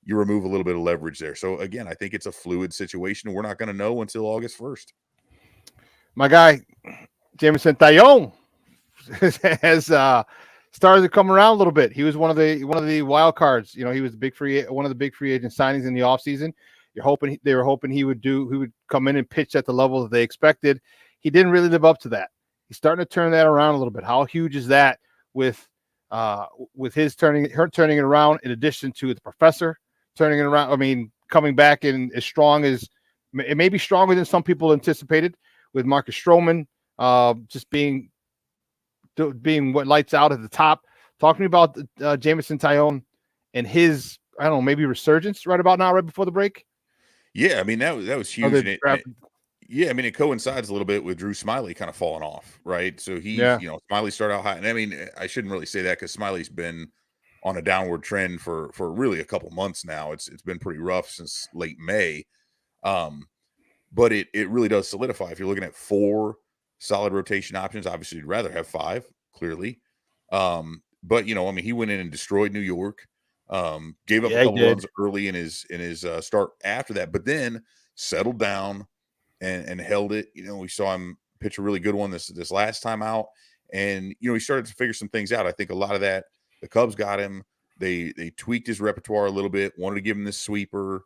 You remove a little bit of leverage there. So, again, I think it's a fluid situation. We're not going to know until August 1st. My guy, Jameson Taillon, has started to come around a little bit. He was one of the wild cards. He was one of the big free agent signings in the offseason. They were hoping he would come in and pitch at the level that they expected. He didn't really live up to that. He's starting to turn that around a little bit. How huge is that with his turning it around, in addition to the professor turning it around? I mean, coming back and as strong as it may be stronger than some people anticipated, with Marcus Stroman just being what lights out at the top. Talk to me about Jameson Taillon and his, I don't know, maybe resurgence right about now, right before the break. Yeah, I mean, that was huge. It coincides a little bit with Drew Smyly kind of falling off, right? So Smyly started out high. And I mean, I shouldn't really say that because Smyly's been on a downward trend for really a couple months now. It's been pretty rough since late May. But it really does solidify. If you're looking at 4 solid rotation options, obviously you'd rather have 5, clearly. But he went in and destroyed New York. Gave up a couple runs early in his start after that, but then settled down and held it. We saw him pitch a really good one this last time out, and he started to figure some things out. I think a lot of that, the Cubs got him. They tweaked his repertoire a little bit, wanted to give him this sweeper,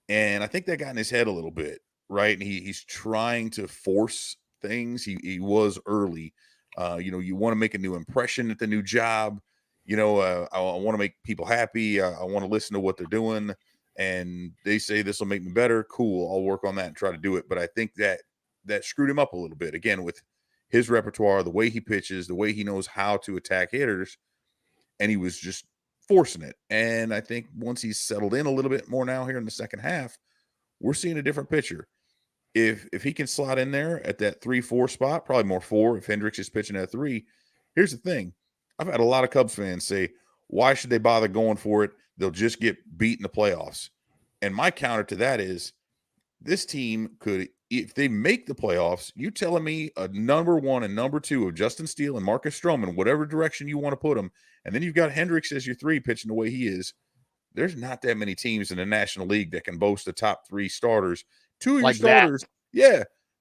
and I think that got in his head a little bit, right? And he's trying to force things. He was early, You want to make a new impression at the new job. I want to make people happy. I want to listen to what they're doing. And they say this will make me better. Cool. I'll work on that and try to do it. But I think that screwed him up a little bit. Again, with his repertoire, the way he pitches, the way he knows how to attack hitters, and he was just forcing it. And I think once he's settled in a little bit more now here in the second half, we're seeing a different pitcher. If he can slot in there at that 3-4 spot, probably more 4 if Hendricks is pitching at 3. Here's the thing. I've had a lot of Cubs fans say, why should they bother going for it? They'll just get beat in the playoffs. And my counter to that is this team could, if they make the playoffs, you telling me a number 1 and number 2 of Justin Steele and Marcus Stroman, whatever direction you want to put them, and then you've got Hendricks as your 3 pitching the way he is, there's not that many teams in the National League that can boast the top 3 starters. 2 of like your starters,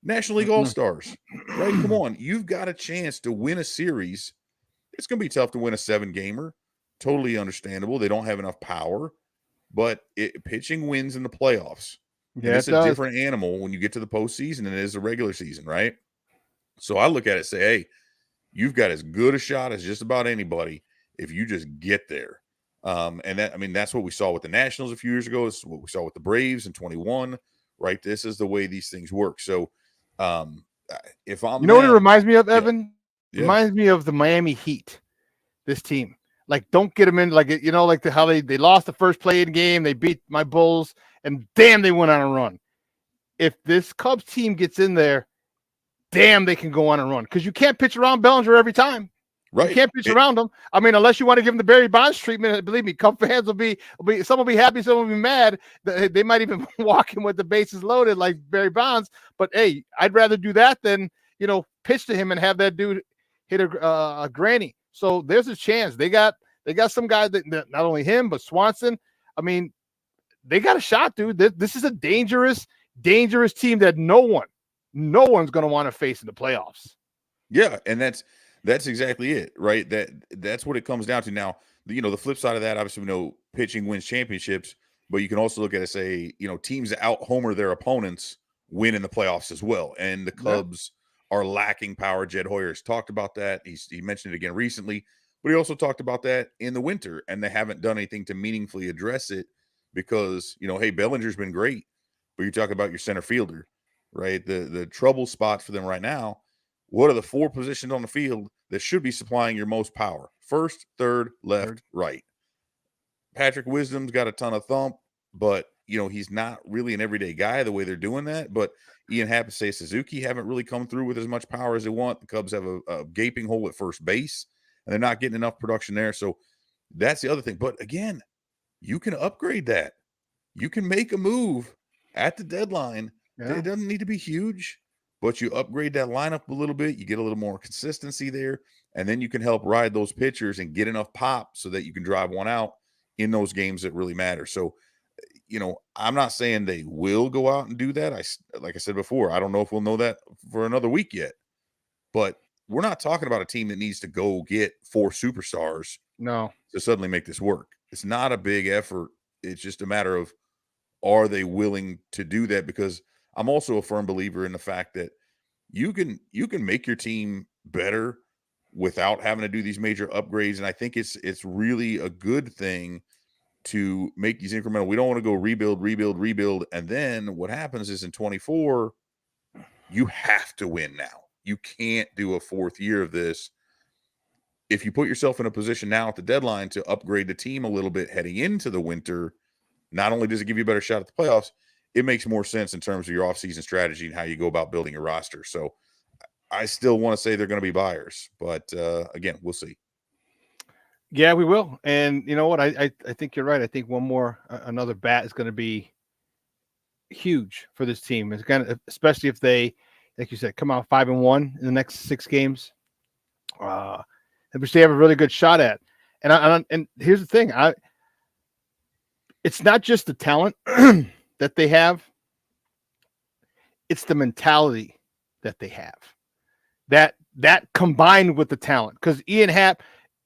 National League All-Stars, right? Come on. You've got a chance to win a series. It's going to be tough to win a 7-gamer. Totally understandable. They don't have enough power, but pitching wins in the playoffs. Yeah, it's a different animal when you get to the postseason than it is the regular season, right? So I look at it and say, hey, you've got as good a shot as just about anybody if you just get there. That's what we saw with the Nationals a few years ago. It's what we saw with the Braves in 21, right? This is the way these things work. So if I'm what it reminds me of, Evan? Yeah. Reminds me of the Miami Heat, this team. Like, don't get them in, how they lost the first play-in game, they beat my Bulls, and damn, they went on a run. If this Cubs team gets in there, damn, they can go on a run. Because you can't pitch around Bellinger every time. Right. You can't pitch around them. I mean, unless you want to give them the Barry Bonds treatment, believe me, Cub fans some will be happy, some will be mad. They might even walk in with the bases loaded like Barry Bonds. But hey, I'd rather do that than, pitch to him and have that dude hit a granny. So there's a chance. They got some guy that not only him, but Swanson. I mean, they got a shot, dude. This is a dangerous team that no one's going to want to face in the playoffs. Yeah, and that's exactly it, right? That's what it comes down to. Now, the flip side of that, obviously, we know pitching wins championships, but you can also look at it and say, teams that out-homer their opponents win in the playoffs as well. And the Cubs are lacking power. Jed Hoyer's talked about that. He mentioned it again recently, but he also talked about that in the winter, and they haven't done anything to meaningfully address it because, hey, Bellinger's been great, but you're talking about your center fielder, right? The trouble spots for them right now. What are the 4 positions on the field that should be supplying your most power? First, third, left, right. Patrick Wisdom's got a ton of thump, but, he's not really an everyday guy the way they're doing that. But Ian Happ and Seiya Suzuki haven't really come through with as much power as they want. The Cubs have a gaping hole at first base, and they're not getting enough production there. So that's the other thing. But, again, you can upgrade that. You can make a move at the deadline. Yeah. It doesn't need to be huge. But you upgrade that lineup a little bit, you get a little more consistency there, and then you can help ride those pitchers and get enough pop so that you can drive one out in those games that really matter. So, I'm not saying they will go out and do that. Like I said before, I don't know if we'll know that for another week yet. But we're not talking about a team that needs to go get 4 superstars to suddenly make this work. It's not a big effort. It's just a matter of, are they willing to do that? Because I'm also a firm believer in the fact that you can make your team better without having to do these major upgrades. And I think it's really a good thing to make these incremental. We don't want to go rebuild. And then what happens is in 24, you have to win now. You can't do a 4th year of this. If you put yourself in a position now at the deadline to upgrade the team a little bit heading into the winter, not only does it give you a better shot at the playoffs, it makes more sense in terms of your offseason strategy and how you go about building your roster. So I still want to say they're going to be buyers, but again, we'll see. Yeah, we will. And you know what? I think you're right. I think another bat is going to be huge for this team. It's going to, especially if they, like you said, come out 5-1 in the next 6 games, which they have a really good shot at. And here's the thing. It's not just the talent that they have, it's the mentality that they have. That combined with the talent, because Ian Happ,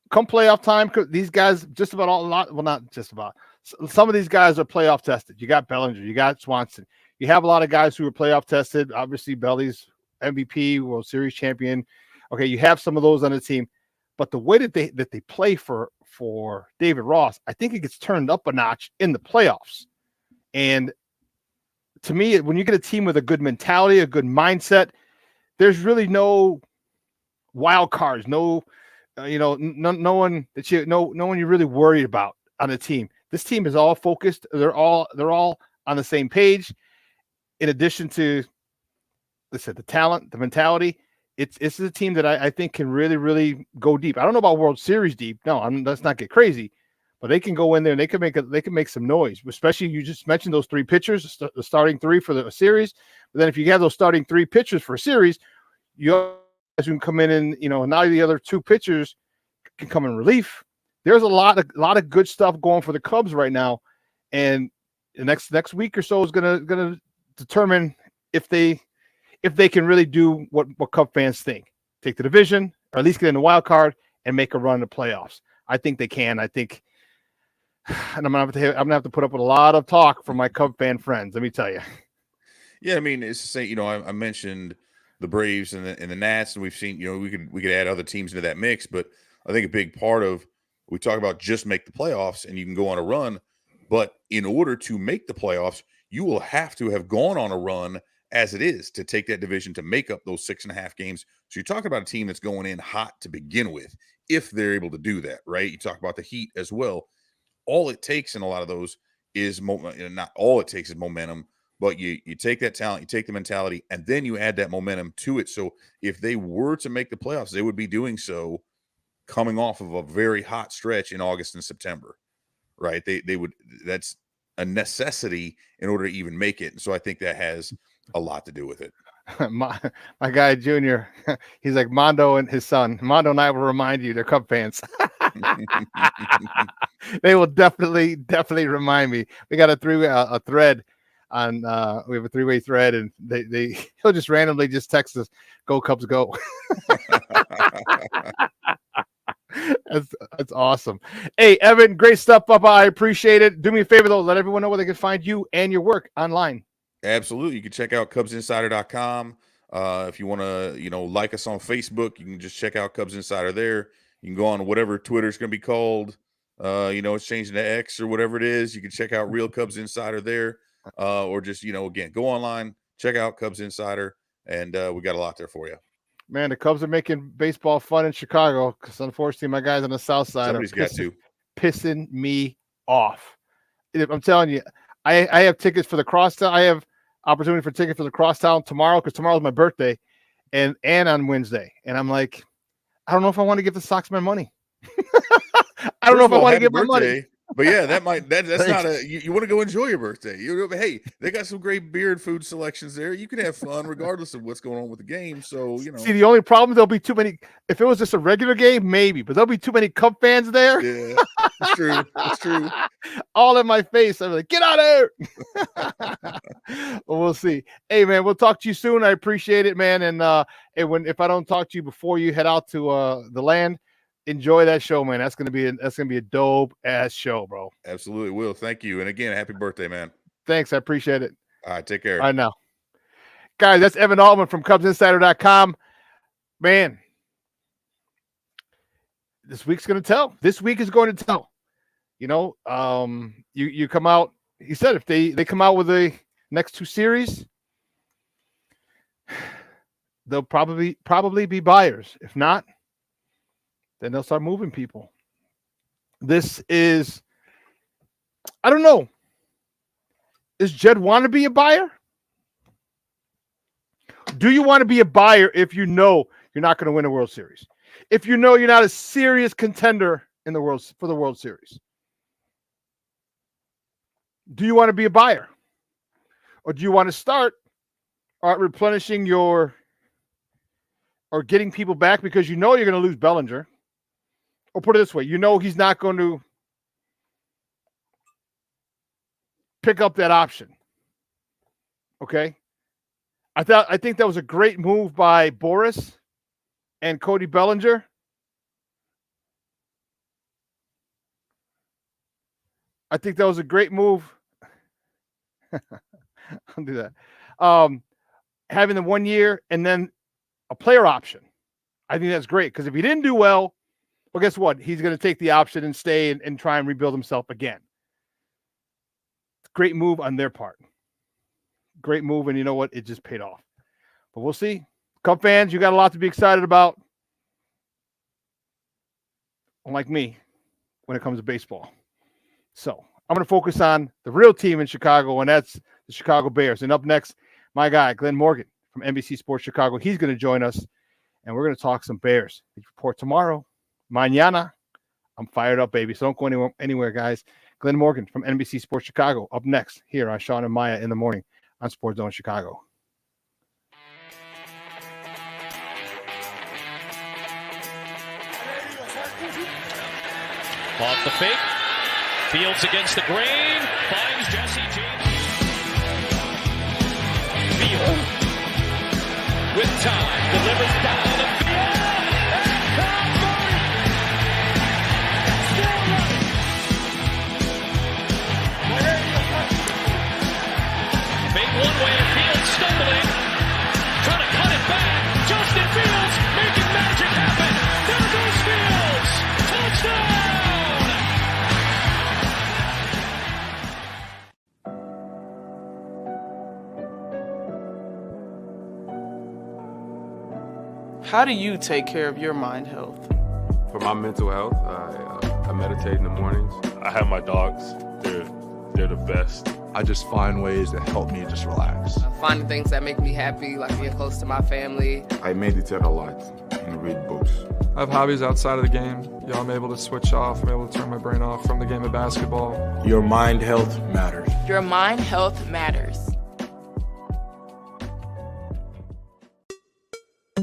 come playoff time, these guys just about not just about. Some of these guys are playoff tested. You got Bellinger, you got Swanson. You have a lot of guys who are playoff tested. Obviously, Belly's MVP, World Series champion, Okay, you have some of those on the team, but the way that they play for David Ross, I think it gets turned up a notch in the playoffs. And to me, when you get a team with a good mentality, a good mindset, there's really no wild cards, no one you're really worried about on the team. This team is all focused. They're all on the same page. In addition to, listen, the talent, the mentality, it's a team that I think can really, really go deep. I don't know about World Series deep. No, let's not get crazy, but they can go in there and they can make some noise. Especially, you just mentioned those three pitchers, the starting three for the series. But then if you have those starting three pitchers for a series, you guys can come in and now the other two pitchers can come in relief. There's a lot of good stuff going for the Cubs right now, and the next week or so is gonna determine if they can really do what Cub fans think. Take the division, or at least get in the wild card and make a run in the playoffs. I think they can. I think, and I'm gonna have to put up with a lot of talk from my Cub fan friends. Let me tell you. Yeah, I mean, it's the same. I mentioned the Braves and the Nats, and we've seen. We could add other teams into that mix, but I think a big part of we talk about just make the playoffs and you can go on a run, but in order to make the playoffs, you will have to have gone on a run as it is to take that division to make up those 6.5 games. So you're talking about a team that's going in hot to begin with, if they're able to do that, right? You talk about the Heat as well. All it takes in a lot of those is not all it takes is momentum, but you take that talent, you take the mentality, and then you add that momentum to it. So if they were to make the playoffs, they would be doing so coming off of a very hot stretch in August and September, right? They would, that's a necessity in order to even make it. And so I think that has a lot to do with it. my guy Junior, he's like Mondo and his son. Mondo and I will remind you, they're Cub fans. They will definitely remind me. We got a thread on we have a three-way thread, and he'll just randomly just text us, "Go Cubs, go." That's awesome. Hey, Evan, great stuff, Papa. I appreciate it. Do me a favor though, let everyone know where they can find you and your work online. Absolutely. You can check out CubsInsider.com. If you want to, like us on Facebook, you can just check out Cubs Insider there. You can go on whatever Twitter's going to be called. It's changing to X or whatever it is. You can check out Real Cubs Insider there. Or just, again, go online, check out Cubs Insider, and we got a lot there for you. Man, the Cubs are making baseball fun in Chicago because unfortunately my guys on the south side Somebody's got to. Pissing me off. I'm telling you, I have tickets for the crosstown. I have opportunity for tickets for the crosstown tomorrow because tomorrow's my birthday, and on Wednesday. And I'm like, I don't know if I want to give the Sox my money. I don't know if I want to give my money. But yeah, that's not you want to go enjoy your birthday. Hey, they got some great beer and food selections there. You can have fun regardless of what's going on with the game. So, See, the only problem, there'll be too many. If it was just a regular game, maybe, but there'll be too many Cub fans there. Yeah, it's true. It's true. All in my face. I'm like, get out of here. Well, we'll see. Hey, man, we'll talk to you soon. I appreciate it, man. And if I don't talk to you before you head out to the land, enjoy that show, man. That's gonna be a dope ass show, bro. Absolutely will. Thank you. And again, happy birthday, man. Thanks. I appreciate it. All right, take care. All right, now. Guys, that's Evan Altman from CubsInsider.com. Man, this week's gonna tell. This week is going to tell. You come out. He said if they come out with the next two series, they'll probably be buyers. If not, then they'll start moving people. This is, I don't know. Does Jed want to be a buyer? Do you want to be a buyer if you know you're not going to win a World Series? If you know you're not a serious contender in for the World Series? Do you want to be a buyer? Or do you want to start replenishing or getting people back because you know you're going to lose Bellinger? Or put it this way, he's not going to pick up that option. Okay? I think that was a great move by Boris and Cody Bellinger. I think that was a great move. I'll do that. Having the 1 year and then a player option. I think that's great because if he didn't do well, guess what? He's going to take the option and stay and try and rebuild himself again. Great move on their part. Great move, and you know what? It just paid off. But we'll see. Cub fans, you got a lot to be excited about. Unlike me, when it comes to baseball. So I'm going to focus on the real team in Chicago, and that's the Chicago Bears. And up next, my guy, Glenn Morgan from NBC Sports Chicago. He's going to join us, and we're going to talk some Bears. We report tomorrow. Mañana. I'm fired up, baby. So don't go anywhere, guys. Glenn Morgan from NBC Sports Chicago up next here on Shawn and Maya in the morning on Sports Zone Chicago. Off the fake. Fields against the grain. Finds Jesse James. Field. With time. Delivers down the field. And Tom Murray. Still running. Fake one way. Fields stumbling. Trying to cut it back. Justin Fields making magic happen. There goes Fields. Touchdown. How do you take care of your mind health? For my mental health, I meditate in the mornings. I have my dogs. They're the best. I just find ways that help me just relax. Finding things that make me happy, like being close to my family. I meditate a lot and read books. I have hobbies outside of the game. I'm able to switch off. I'm able to turn my brain off from the game of basketball. Your mind health matters. Your mind health matters.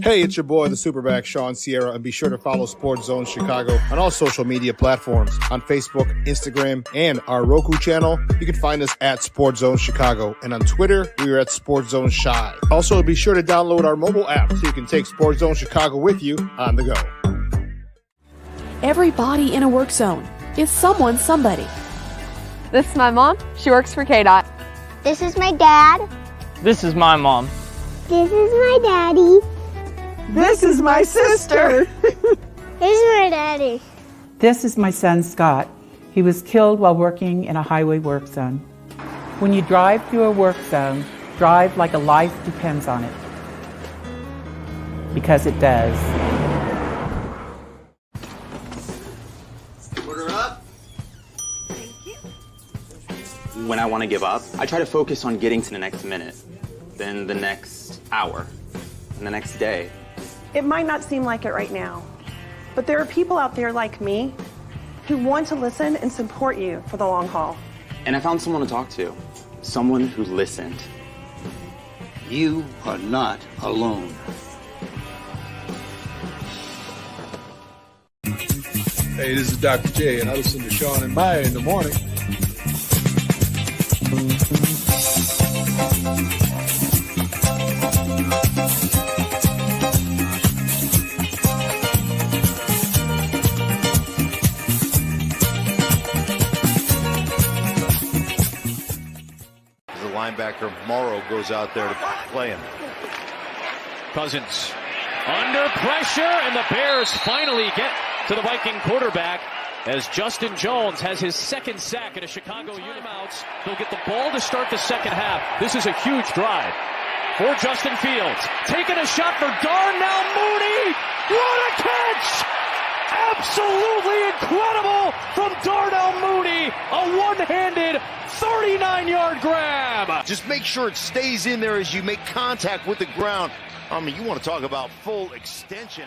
Hey, it's your boy, the SuperBack, Shawn Sierra, and be sure to follow Sports Zone Chicago on all social media platforms, on Facebook, Instagram, and our Roku channel. You can find us at Sports Zone Chicago, and on Twitter, we are at Sports Zone Shy. Also, be sure to download our mobile app so you can take Sports Zone Chicago with you on the go. Everybody in a work zone is someone's somebody. This is my mom. She works for KDOT. This is my dad. This is my mom. This is my daddy. This is my sister. This is my daddy. This is my son, Scott. He was killed while working in a highway work zone. When you drive through a work zone, drive like a life depends on it. Because it does. Order up. When I want to give up, I try to focus on getting to the next minute, then the next hour, and the next day. It might not seem like it right now, but there are people out there like me who want to listen and support you for the long haul. And I found someone to talk to, someone who listened. You are not alone. Hey, this is Dr. J, and I listen to Shawn and Maya in the morning. Linebacker Morrow goes out there to play him. Cousins under pressure, and the Bears finally get to the Viking quarterback as Justin Jones has his second sack in a Chicago timeouts. They'll get the ball to start the second half. This is a huge drive for Justin Fields. Taking a shot for Darnell Mooney. What a catch! Absolutely incredible from Darnell Mooney. A one-handed 39-yard grab. Just make sure it stays in there as you make contact with the ground. I mean, you want to talk about full extension.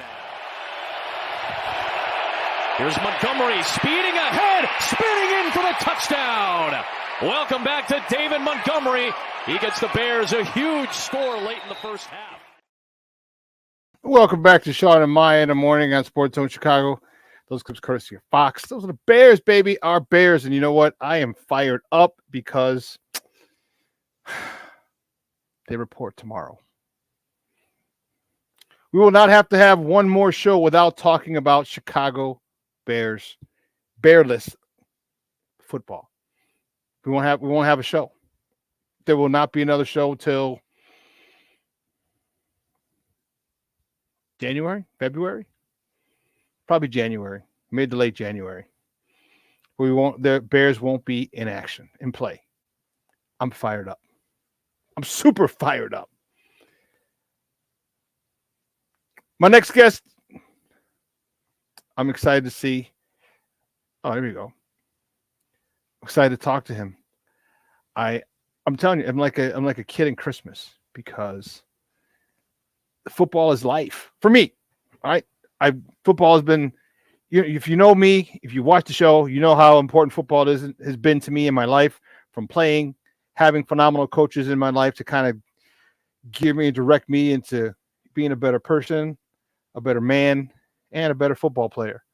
Here's Montgomery speeding ahead, spinning in for the touchdown. Welcome back to David Montgomery. He gets the Bears a huge score late in the first half. Welcome back to Shawn and Maya in the morning on Sports Zone Chicago. Those clips courtesy of Fox. Those are the Bears, baby. Our Bears. And you know what? I am fired up because they report tomorrow. We will not have to have one more show without talking about Chicago Bears, Bearless football. We won't have a show. There will not be another show till January, February, probably January, mid to late January. The Bears won't be in play. I'm fired up. I'm super fired up. My next guest, I'm excited to see. Oh, here we go. Excited to talk to him. I'm telling you, I'm like a kid in Christmas because football is life for me. All right. Football has been, if you know me, if you watch the show, you know how important football has been to me in my life, from playing, having phenomenal coaches in my life to kind of give me and direct me into being a better person, a better man, and a better football player.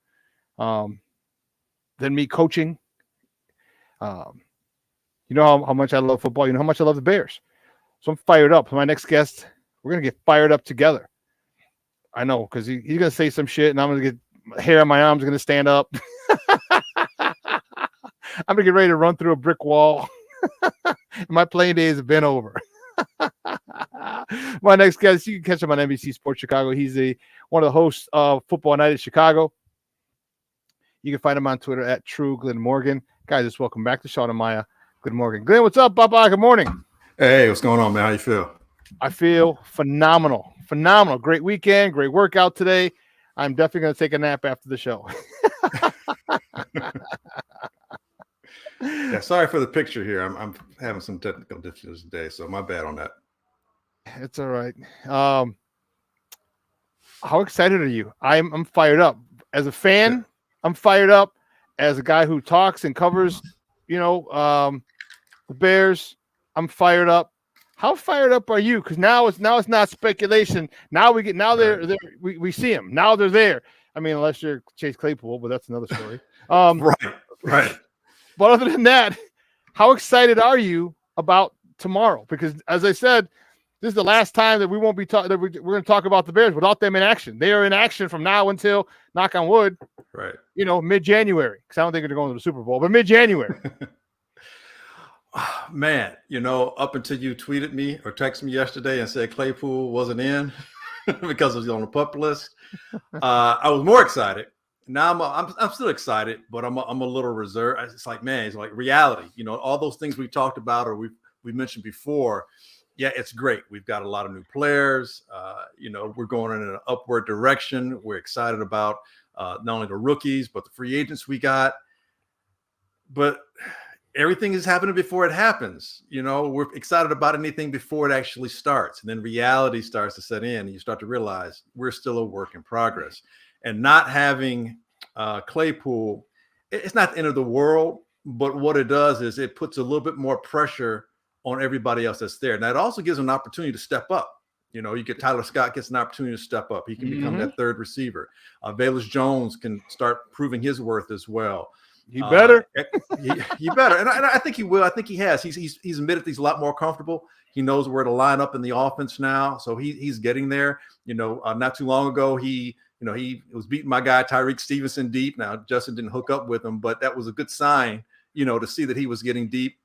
Than me coaching. You know how much I love football. You know how much I love the Bears. So I'm fired up. My next guest, we're going to get fired up together. I know, because he's going to say some shit, and I'm going to get hair on my arms going to stand up. I'm going to get ready to run through a brick wall. My playing days have been over. My next guest, you can catch him on NBC Sports Chicago. He's one of the hosts of Football Night in Chicago. You can find him on Twitter at True Glenn Morgan. Guys, just welcome back to Shawn and Maya. Good morning. Glenn, what's up, Baba? Good morning. Hey, what's going on, man? How you feel? I feel phenomenal. Phenomenal. Great weekend. Great workout today. I'm definitely going to take a nap after the show. Yeah, sorry for the picture here. I'm having some technical difficulties today, so my bad on that. It's all right. How excited are you? I'm fired up. As a fan, yeah. I'm fired up. As a guy who talks and covers, the Bears, I'm fired up. How fired up are you? Because now it's not speculation. Now we we see them. Now they're there. I mean, unless you're Chase Claypool, but that's another story. Right. But other than that, how excited are you about tomorrow? Because as I said, this is the last time that we won't be talking. We're going to talk about the Bears without them in action. They are in action from now until, knock on wood, right? Mid-January. Because I don't think they're going to the Super Bowl, but mid-January. Man, up until you tweeted me or texted me yesterday and said Claypool wasn't in because it was on the PUP list, I was more excited. Now I'm still excited, but I'm a little reserved. It's like, man, it's like reality. All those things we talked about or we mentioned before. Yeah, it's great. We've got a lot of new players. We're going in an upward direction. We're excited about not only the rookies, but the free agents we got. But everything is happening before it happens. We're excited about anything before it actually starts. And then reality starts to set in and you start to realize we're still a work in progress. And not having Claypool, it's not the end of the world. But what it does is it puts a little bit more pressure on everybody else that's there. Now, it also gives them an opportunity to step up. You get Tyler Scott gets an opportunity to step up. He can become that third receiver. Velus Jones can start proving his worth as well. He better. He better. And I think he will. I think he has. He's admitted that he's a lot more comfortable. He knows where to line up in the offense now. So he's getting there. Not too long ago, he was beating my guy Tyreek Stevenson deep. Now, Justin didn't hook up with him, but that was a good sign, to see that he was getting deep.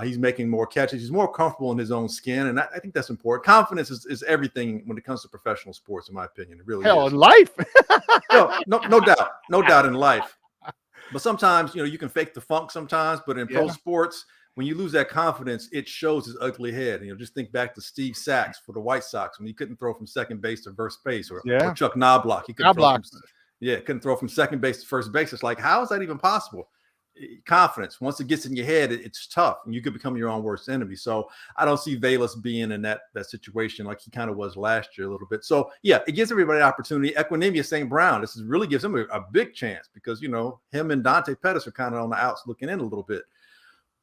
He's making more catches. He's more comfortable in his own skin, and I think that's important. Confidence is everything when it comes to professional sports, in my opinion. It really is. In life. No doubt in life. But sometimes, you can fake the funk sometimes, but in pro sports, when you lose that confidence, it shows his ugly head. Just think back to Steve Sachs for the White Sox when he couldn't throw from second base to first base, or Chuck Knobloch. He couldn't throw from second base to first base. It's like, how is that even possible? Confidence, once it gets in your head, it's tough, and you could become your own worst enemy. So I don't see Velus being in that situation like he kind of was last year a little bit. So yeah, it gives everybody an opportunity. Equinemius St. Brown, this really gives him a big chance because him and Dante Pettis are kind of on the outs looking in a little bit.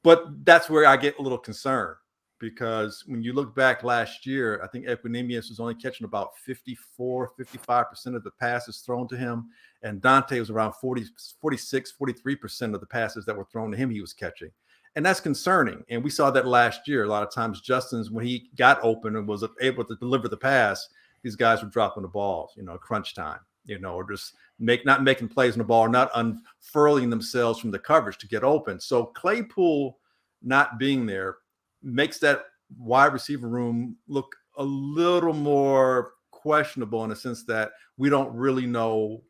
But that's where I get a little concerned, because when you look back last year, I think Equinemius was only catching about 55% of the passes thrown to him. And Dante was around 43% of the passes that were thrown to him he was catching. And that's concerning. And we saw that last year. A lot of times Justin's, when he got open and was able to deliver the pass, these guys were dropping the balls, crunch time, or just not making plays on the ball, or not unfurling themselves from the coverage to get open. So Claypool not being there makes that wide receiver room look a little more questionable in the sense that we don't really know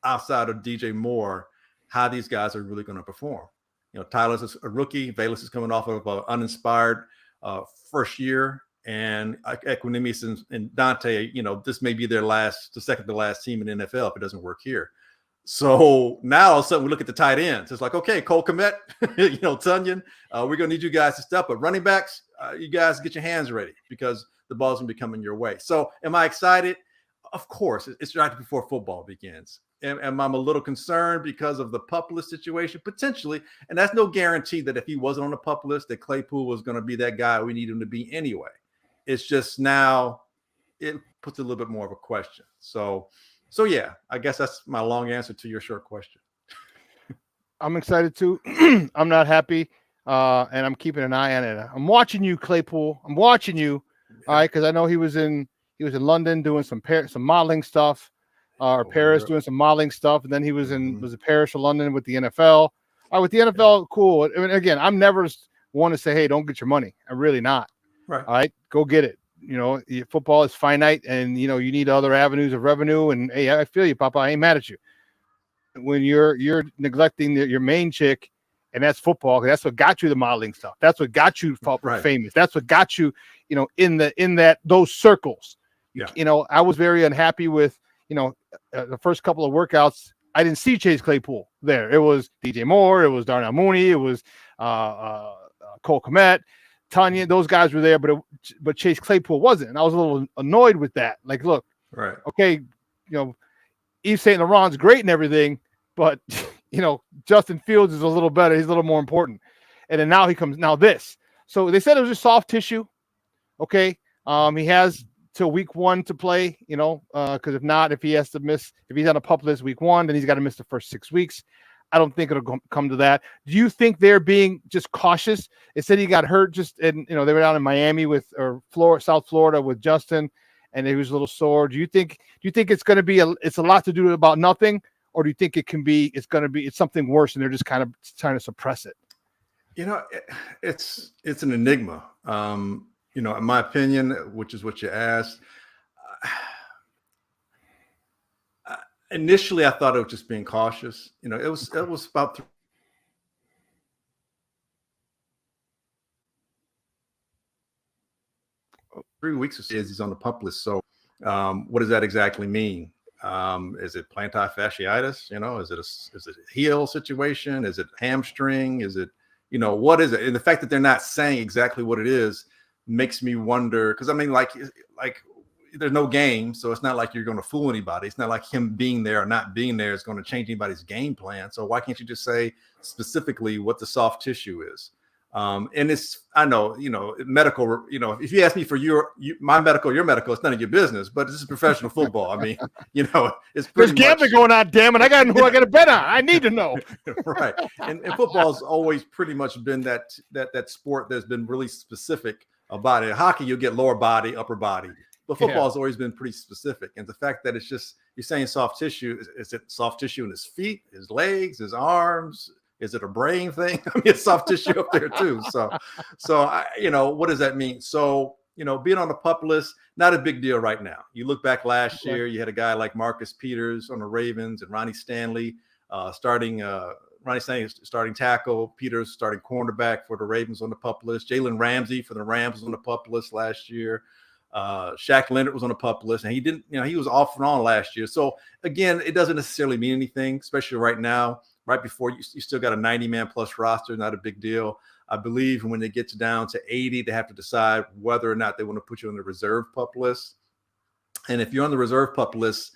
outside of DJ Moore how these guys are really going to perform. Tyler's a rookie. Velus is coming off of an uninspired first year, and Equanimeous and Dante, this may be the second to last team in the NFL if it doesn't work here. So now all of a sudden we look at the tight ends. It's like, okay, Cole Kmet, Tunyon, we're going to need you guys to step up. Running backs, you guys get your hands ready because the ball's going to be coming your way. So am I excited? Of course. It's right before football begins. Am I a little concerned because of the PUP list situation? Potentially. And that's no guarantee that if he wasn't on the PUP list, that Claypool was going to be that guy we need him to be anyway. It's just now it puts a little bit more of a question. So yeah, I guess that's my long answer to your short question. I'm excited too. I'm not happy, and I'm keeping an eye on it. I'm watching you, Claypool. I'm watching you, all right, because I know he was in London doing some modeling stuff, or Paris doing some modeling stuff, and then he was in Paris or London with the NFL. All right, with the NFL, cool. I mean, again, I'm never one to say, hey, don't get your money. I'm really not. Right. All right, go get it. Football is finite, and you need other avenues of revenue. And hey, I feel you, Papa. I ain't mad at you. When you're neglecting your main chick, and that's football, that's what got you the modeling stuff. That's what got you famous. That's what got you, in those circles. Yeah. I was very unhappy with, the first couple of workouts. I didn't see Chase Claypool there. It was DJ Moore. It was Darnell Mooney. It was Cole Kmet. Tanya, those guys were there, but Chase Claypool wasn't, and I was a little annoyed with that. Like, look, right, okay, Yves Saint Laurent's great and everything, but Justin Fields is a little better. He's a little more important. And then now he comes this. So they said it was just soft tissue. Okay, he has till week 1 to play. Because if he has to miss, if he's on a PUP list week 1, then he's got to miss the first 6 weeks. I don't think it'll come to that. Do you think they're being just cautious? It said he got hurt they were down in Miami South Florida with Justin, and he was a little sore. Do you think it's going to be it's a lot to do about nothing, or do you think it's something worse and they're just kind of trying to suppress it? It's an enigma. In my opinion, which is what you asked. Initially, I thought it was just being cautious. It was about 3 weeks or so he's on the PUP list. So what does that exactly mean? Is it plantar fasciitis? Is it a heel situation? Is it hamstring? Is it, what is it? And the fact that they're not saying exactly what it is makes me wonder, because I mean, like there's no game, so it's not like you're going to fool anybody. It's not like him being there or not being there is going to change anybody's game plan. So why can't you just say specifically what the soft tissue is? And I know, medical, if you ask me for my medical, your medical, it's none of your business, but this is professional football. I mean, it's there's gambling going on, damn it. I got to know who I got to bet on. I need to know. Right. And football's always pretty much been that sport that's been really specific about it. Hockey, you'll get lower body, upper body. But football has always been pretty specific. And the fact that it's just, you're saying soft tissue, is it soft tissue in his feet, his legs, his arms? Is it a brain thing? I mean, it's soft tissue up there too. So what does that mean? So, being on the PUP list, not a big deal right now. You look back last year, you had a guy like Marcus Peters on the Ravens and Ronnie Stanley starting tackle, Peters starting cornerback for the Ravens on the PUP list. Jalen Ramsey for the Rams was on the PUP list last year. Shaq Leonard was on the PUP list, and he didn't, he was off and on last year. So again, it doesn't necessarily mean anything, especially right now, right before you still got a 90-man plus roster, not a big deal. I believe when it gets down to 80, they have to decide whether or not they want to put you on the reserve PUP list. And if you're on the reserve PUP list,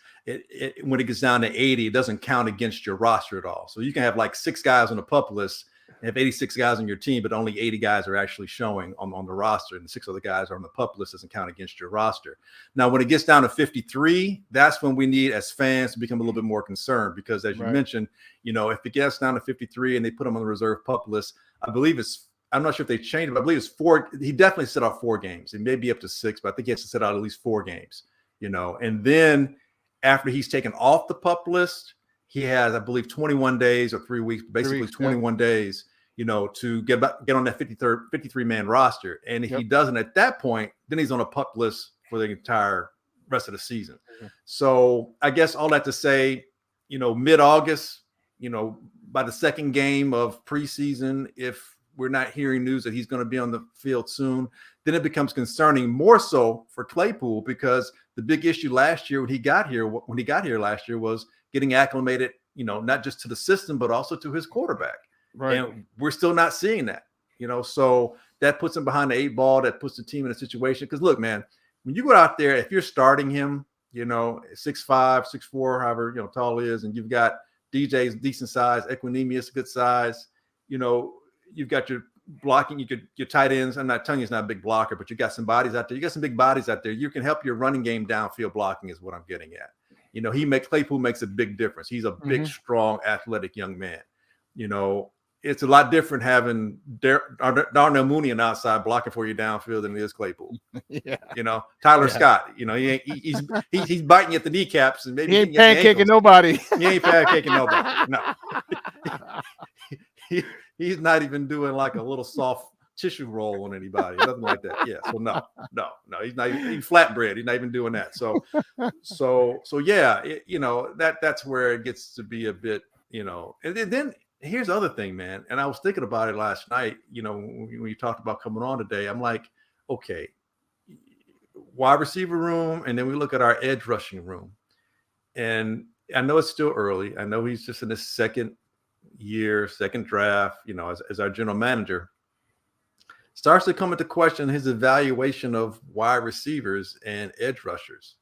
when it gets down to 80, it doesn't count against your roster at all. So you can have like 6 guys on the PUP list and have 86 guys on your team, but only 80 guys are actually showing on the roster, and the 6 other guys are on the PUP list, doesn't count against your roster. Now, when it gets down to 53, that's when we need, as fans, to become a little bit more concerned, because as you mentioned, if it gets down to 53 and they put him on the reserve PUP list, I'm not sure if they changed it, but I believe it's 4. He definitely set out 4 games. It may be up to 6, but I think he has to set out at least 4 games, and then after he's taken off the PUP list, he has, I believe, 21 days or 3 weeks, basically 21 days, to get on that 53-man roster. And if he doesn't at that point, then he's on a PUP list for the entire rest of the season. So I guess all that to say, mid-August, by the second game of preseason, if we're not hearing news that he's going to be on the field soon, then it becomes concerning, more so for Claypool, because the big issue last year when he got here last year was getting acclimated, not just to the system, but also to his quarterback. Right. And we're still not seeing that, so that puts him behind the 8 ball. That puts the team in a situation. Because look, man, when you go out there, if you're starting him, 6'5", 6'4", however, tall he is, and you've got DJ's decent size, Equinemius, good size, you've got your blocking, your tight ends. I'm not telling you he's not a big blocker, but you got some bodies out there. You got some big bodies out there. You can help your running game downfield blocking is what I'm getting at. Claypool makes a big difference. He's a big, strong, athletic young man. It's a lot different having Darnell Mooney on outside blocking for you downfield than it is Claypool. Yeah. Tyler Scott, he's biting you at the kneecaps and maybe he ain't pancaking nobody. He ain't pancaking nobody. No. He's not even doing like a little soft tissue roll on anybody, nothing like that. Yeah. So no, he's not even flatbread. He's not even doing that. So yeah, that's where it gets to be a bit, and then here's the other thing, man. And I was thinking about it last night, when you talked about coming on today, I'm like, okay, wide receiver room. And then we look at our edge rushing room, and I know it's still early. I know he's just in his second draft, as our general manager. Starts to come into question his evaluation of wide receivers and edge rushers.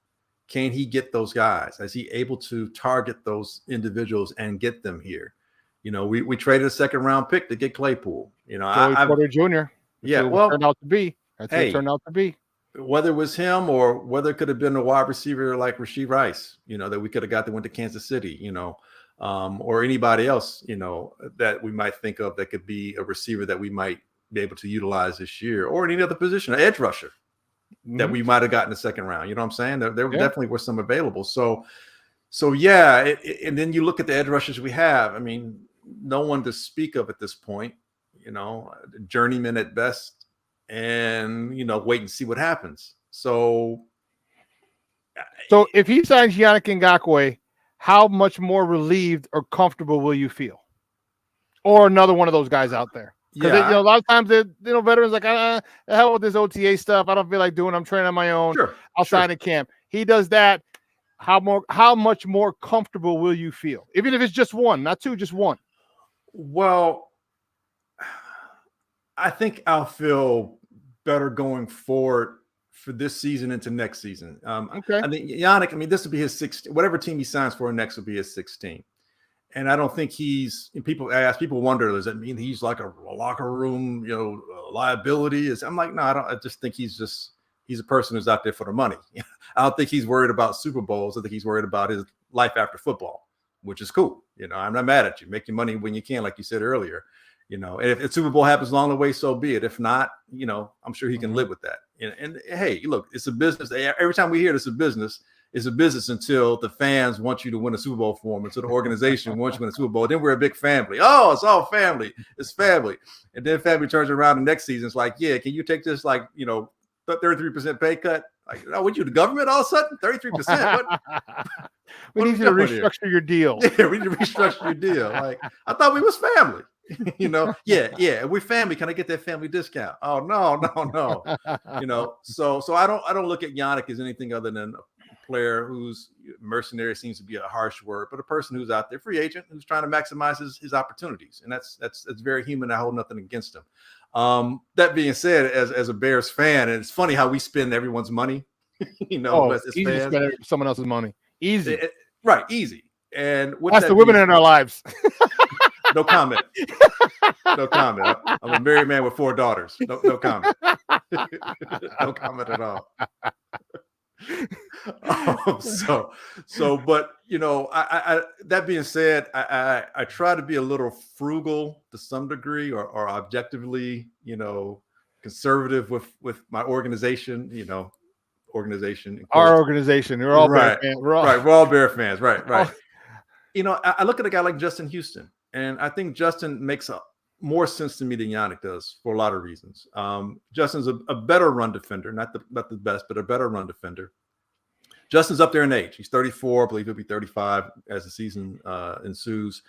Can he get those guys? Is he able to target those individuals and get them here? We traded a second round pick to get Claypool. Joey Porter Jr. Yeah, well, turned out to be. That's what it turned out to be. Whether it was him or whether it could have been a wide receiver like Rashee Rice, that we could have got that went to Kansas City, or anybody else, that we might think of that could be a receiver that we might be able to utilize this year, or any other position, an edge rusher that we might have gotten in the second round. You know what I'm saying? There definitely were some available. So yeah, and then you look at the edge rushers we have. I mean, no one to speak of at this point, journeyman at best, and, wait and see what happens. So if he signs Yannick Ngakoue, how much more relieved or comfortable will you feel? Or another one of those guys out there? Because a lot of times, veterans like, the hell with this OTA stuff. I don't feel like doing it. I'm training on my own. I'll sign in camp. He does that. How much more comfortable will you feel? Even if it's just one, not two, just one. Well, I think I'll feel better going forward for this season into next season. Okay. I think Yannick, this will be his 16th. Whatever team he signs for next will be his 16th. And I don't think people wonder, does that mean he's like a locker room, liability? I'm like, no, I just think he's a person who's out there for the money. I don't think he's worried about Super Bowls. I think he's worried about his life after football, which is cool. I'm not mad at you. Make your money when you can, like you said earlier. And if a Super Bowl happens along the way, so be it. If not, I'm sure he can live with that. And hey, look, it's a business. Every time we hear it's a business until the fans want you to win a Super Bowl for them, until the organization wants you to win a Super Bowl. Then we're a big family. Oh, it's all family. It's family. And then family turns around the next season. It's like, yeah, can you take this 33% pay cut? Like, oh, what you, the government all of a sudden? 33%? We need you to restructure your deal. Yeah, we need to restructure your deal. Like, I thought we was family. Yeah, we're family. Can I get that family discount? Oh, no. So I don't look at Yannick as anything other than a player who's mercenary, seems to be a harsh word, but a person who's out there, free agent, who's trying to maximize his opportunities. And that's very human. I hold nothing against him. That being said, as a Bears fan, and it's funny how we spend everyone's money, as easy fans. to spend someone else's money. Easy. Right, easy. And that's the women in our lives. No comment. No comment. I'm a married man with 4 daughters. No comment. No comment at all. But I that being said, I try to be a little frugal to some degree, or objectively, conservative with my organization. Our organization. We're all right. Bear fans. We're all Bear fans. Right. I look at a guy like Justin Houston, and I think Justin makes more sense to me than Yannick does for a lot of reasons. Justin's a better run defender, not the best, but a better run defender. Justin's up there in age. He's 34. I believe he'll be 35 as the season ensues.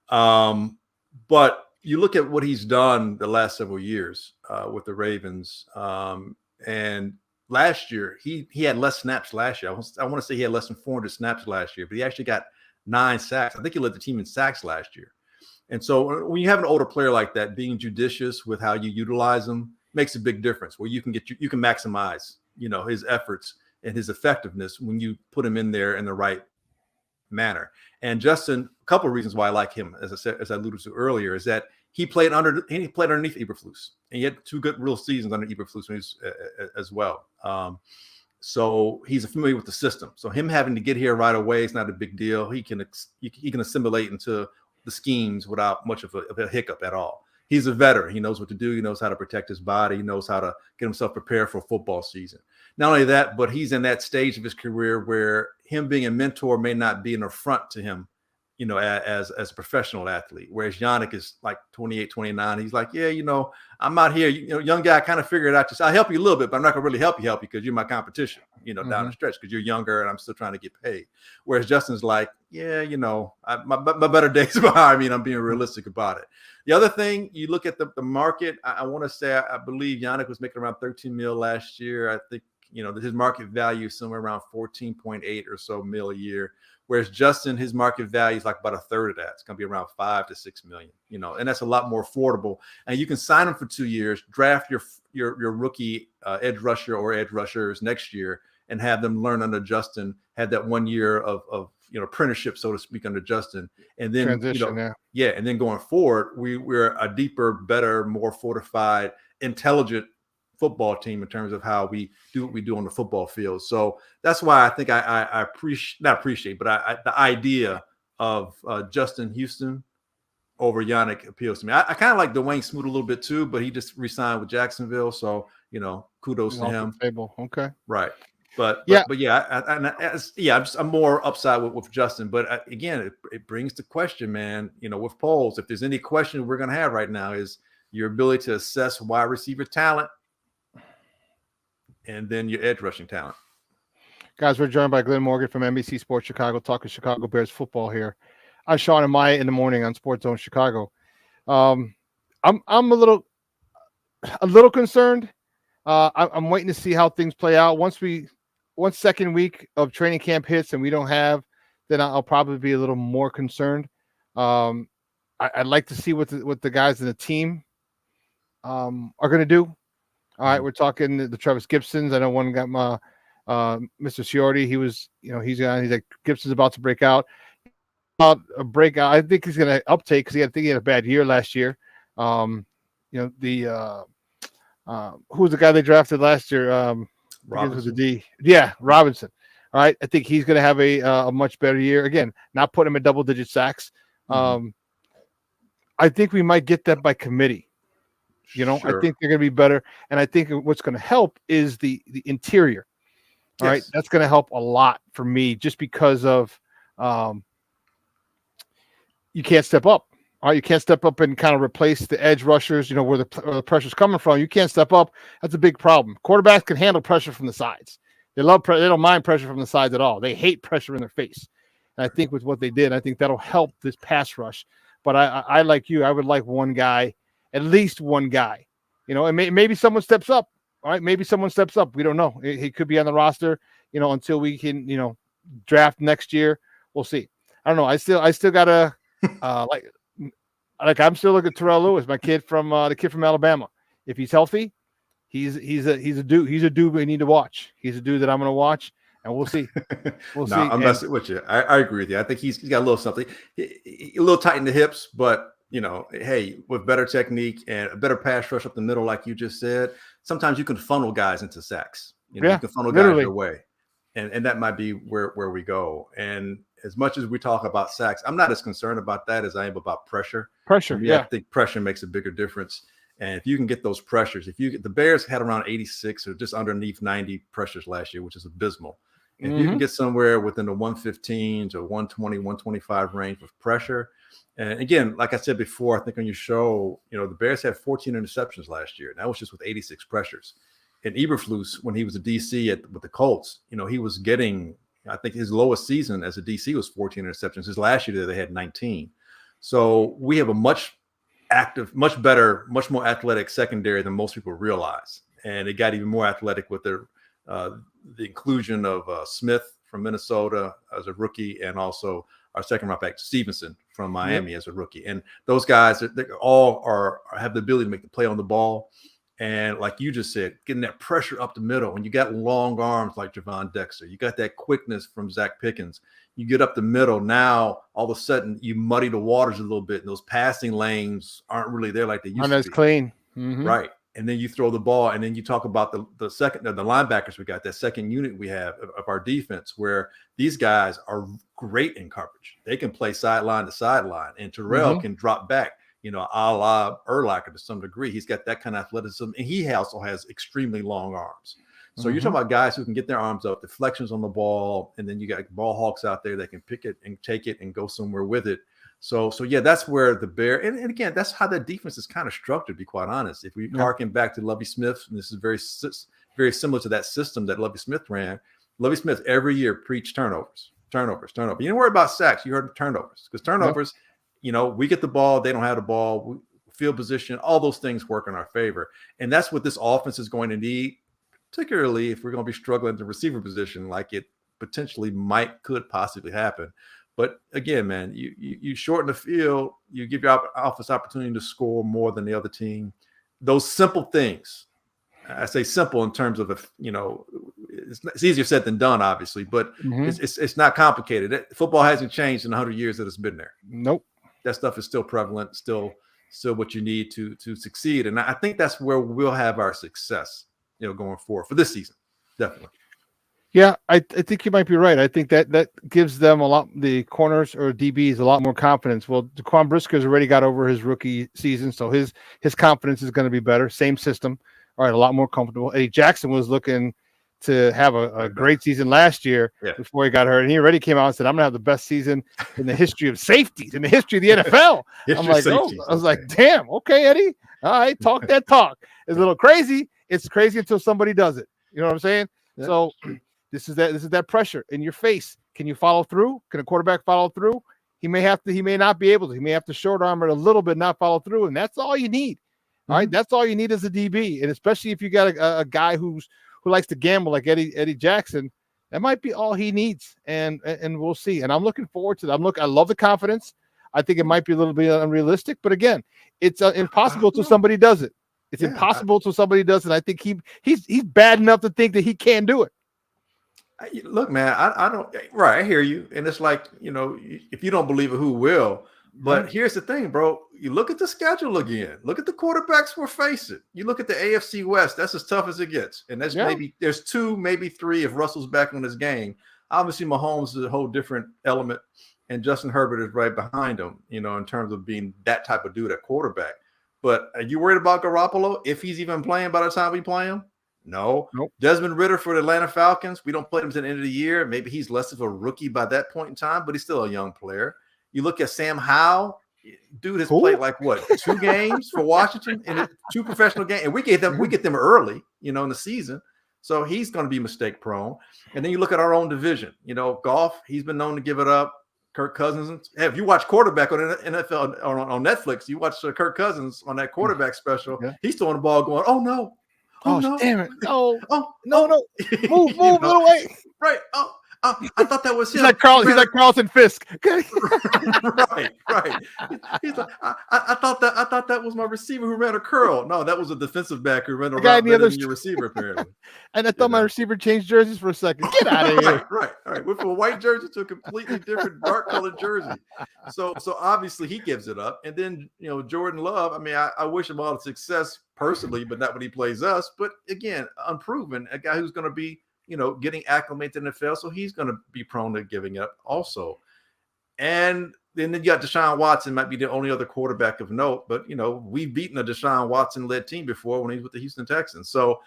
But you look at what he's done the last several years with the Ravens. And last year, he had less snaps last year. I want to say he had less than 400 snaps last year, but he actually got 9 sacks. I think he led the team in sacks last year. And so when you have an older player like that, being judicious with how you utilize them makes a big difference, where you can maximize, his efforts and his effectiveness when you put him in there in the right manner. And Justin, a couple of reasons why I like him, as I alluded to earlier, is that he played underneath Eberflus, and he had 2 good real seasons under Eberflus as well. So he's familiar with the system. So him having to get here right away is not a big deal. He can assimilate into the schemes without much of a hiccup at all. He's a veteran. He knows what to do. He knows how to protect his body. He knows how to get himself prepared for a football season. Not only that, but he's in that stage of his career where him being a mentor may not be an affront to him, as a professional athlete. Whereas Yannick is like 28, 29. He's like, yeah, I'm out here. Young guy, kind of figured it out. I'll help you a little bit, but I'm not going to really help you because you're my competition, down the stretch, because you're younger and I'm still trying to get paid. Whereas Justin's like, yeah, my better days are behind me, and I'm being realistic about it. The other thing, you look at the market. I want to say, I believe Yannick was making around 13 mil last year. I think, his market value is somewhere around 14.8 or so mil a year. Whereas Justin, his market value is like about a third of that. It's going to be around 5 to 6 million, and that's a lot more affordable. And you can sign him for 2 years, draft your rookie edge rusher or edge rushers next year, and have them learn under Justin, have that 1 year of apprenticeship, so to speak, under Justin. And then, and then going forward, we're a deeper, better, more fortified, intelligent football team in terms of how we do what we do on the football field. So that's why I think I appreciate, but the idea of Justin Houston over Yannick appeals to me. I kind of like Dwayne Smoot a little bit too, but he just re-signed with Jacksonville, so kudos to him. Okay, right. But I'm more upside with Justin. But again, it brings the question, man. With polls, if there's any question we're going to have right now, is your ability to assess wide receiver talent, and then your edge rushing talent. Guys, we're joined by Glenn Morgan from NBC Sports Chicago, talking Chicago Bears football here. I'm Shawn and Maya in the morning on Sports Zone Chicago. I'm a little concerned. I'm waiting to see how things play out. Once second week of training camp hits and we don't have, then I'll probably be a little more concerned. I'd like to see what the guys in the team are going to do. All right, we're talking the Travis Gibsons. I know one got my Mr. Ciordi. He was, he's like, Gibson's about to break out. About a breakout, I think he's going to uptake because he had a bad year last year. Who was the guy they drafted last year? Robinson. Robinson. All right, I think he's going to have a much better year. Again, not put him in double-digit sacks. I think we might get that by committee. Sure. I think they're going to be better, and I think what's going to help is the interior. All right, that's going to help a lot for me, just because of you can't step up. All right, you can't step up and kind of replace the edge rushers. Where the pressure's coming from. You can't step up. That's a big problem. Quarterbacks can handle pressure from the sides. They love they don't mind pressure from the sides at all. They hate pressure in their face. And I think with what they did, I think that'll help this pass rush. But I like you. I would like one guy. At least one guy, and maybe someone steps up. All right, maybe someone steps up. We don't know. He could be on the roster, until we can, draft next year. We'll see. I don't know. I still gotta I'm still looking at Terrell Lewis, my kid from the kid from Alabama. If he's healthy, he's a dude we need to watch. He's a dude that I'm gonna watch, and we'll see. We'll see. I'm messing with you. I agree with you. I think he's got a little something, a little tight in the hips, but. Hey, with better technique and a better pass rush up the middle, like you just said, sometimes you can funnel guys into sacks. You can funnel guys your way. And that might be where we go. And as much as we talk about sacks, I'm not as concerned about that as I am about pressure. I think pressure makes a bigger difference. And if you can get those pressures, the Bears had around 86 or just underneath 90 pressures last year, which is abysmal. If you can get somewhere within the 115 to 120, 125 range with pressure. And again, like I said before, I think on your show, the Bears had 14 interceptions last year. And that was just with 86 pressures. And Eberflus, when he was a DC with the Colts, he was getting I think his lowest season as a DC was 14 interceptions. His last year they had 19. So we have a much better, much more athletic secondary than most people realize. And it got even more athletic with the inclusion of Smith from Minnesota as a rookie, and also our second round back Stevenson from Miami as a rookie. And those guys, they all have the ability to make the play on the ball. And like you just said, getting that pressure up the middle. When you got long arms like Javon Dexter, you got that quickness from Zach Pickens. You get up the middle. Now, all of a sudden, you muddy the waters a little bit. And those passing lanes aren't really there like they used to be. Not as clean. Mm-hmm. Right. And then you throw the ball, and then you talk about the linebackers we got, that second unit we have of our defense, where these guys are great in coverage. They can play sideline to sideline, and Terrell can drop back, a la Urlacher to some degree. He's got that kind of athleticism, and he also has extremely long arms. So you're talking about guys who can get their arms up, deflections on the ball, and then you got ball hawks out there that can pick it and take it and go somewhere with it. So yeah, that's where the Bear, and again, that's how that defense is kind of structured, to be quite honest. If we harken back to Lovie Smith, and this is very similar to that system that Lovie Smith ran. Lovie Smith every year preached turnovers. You don't worry about sacks. You heard turnovers, because turnovers, we get the ball, they don't have the ball, field position, all those things work in our favor. And that's what this offense is going to need, particularly if we're going to be struggling at the receiver position, like it potentially could possibly happen. But again, man, you shorten the field, you give your offense opportunity to score more than the other team. Those simple things, I say simple in terms of, it's easier said than done, obviously, but it's not complicated. Football hasn't changed in 100 years that it's been there. Nope. That stuff is still prevalent, still what you need to succeed. And I think that's where we'll have our success, going forward for this season, definitely. Yeah, I think you might be right. I think that gives them the corners or DBs a lot more confidence. Well, Daquan Briscoe's already got over his rookie season, so his confidence is going to be better. Same system. All right, a lot more comfortable. Eddie Jackson was looking to have a great season last year before he got hurt, and he already came out and said, "I'm going to have the best season in the history of safeties, in the history of the NFL." I'm like, I was like, damn, okay, Eddie. All right, talk that talk. It's a little crazy. It's crazy until somebody does it. You know what I'm saying? Yeah. So this is that pressure in your face. Can you follow through? Can a quarterback follow through? He may not be able to. He may have to short arm it a little bit, not follow through, and that's all you need. All right, that's all you need as a DB, and especially if you got a guy who likes to gamble like Eddie Jackson, that might be all he needs, and we'll see. And I'm looking forward to that. I love the confidence. I think it might be a little bit unrealistic, but again, it's impossible till somebody does it. It's impossible till somebody does it. I think he's bad enough to think that he can do it. Look, man, I don't. Right, I hear you, and it's like, if you don't believe it, who will? But here's the thing, bro. You look at the schedule again. Look at the quarterbacks we're facing. You look at the AFC West. That's as tough as it gets. And that's there's 2, maybe 3 if Russell's back on his game. Obviously, Mahomes is a whole different element, and Justin Herbert is right behind him, in terms of being that type of dude at quarterback. But are you worried about Garoppolo if he's even playing by the time we play him? No. Nope. Desmond Ridder for the Atlanta Falcons. We don't play him to the end of the year. Maybe he's less of a rookie by that point in time, but he's still a young player. You look at Sam Howell, dude has played like 2 games for Washington in 2 professional games, and we get them early, in the season. So he's going to be mistake prone. And then you look at our own division. Golf, he's been known to give it up. Kirk Cousins. Hey, if you watch quarterback on NFL on Netflix, you watch Kirk Cousins on that quarterback special. Yeah. He's throwing the ball, going, "Oh no, no, damn it, no, no, move away." Right. I thought that was him. He's like Carlton Fisk. right. He's like, I thought that was my receiver who ran a curl. No, that was a defensive back who ran a route better than your receiver, apparently. And I thought my receiver changed jerseys for a second. Get out of here. Right. Went from a white jersey to a completely different dark colored jersey. So obviously he gives it up. And then, Jordan Love, I mean, I wish him all the success personally, but not when he plays us. But again, unproven, a guy who's going to be, getting acclimated in the NFL, so he's going to be prone to giving up also. And then you got Deshaun Watson, might be the only other quarterback of note, but, we've beaten a Deshaun Watson-led team before when he was with the Houston Texans. So,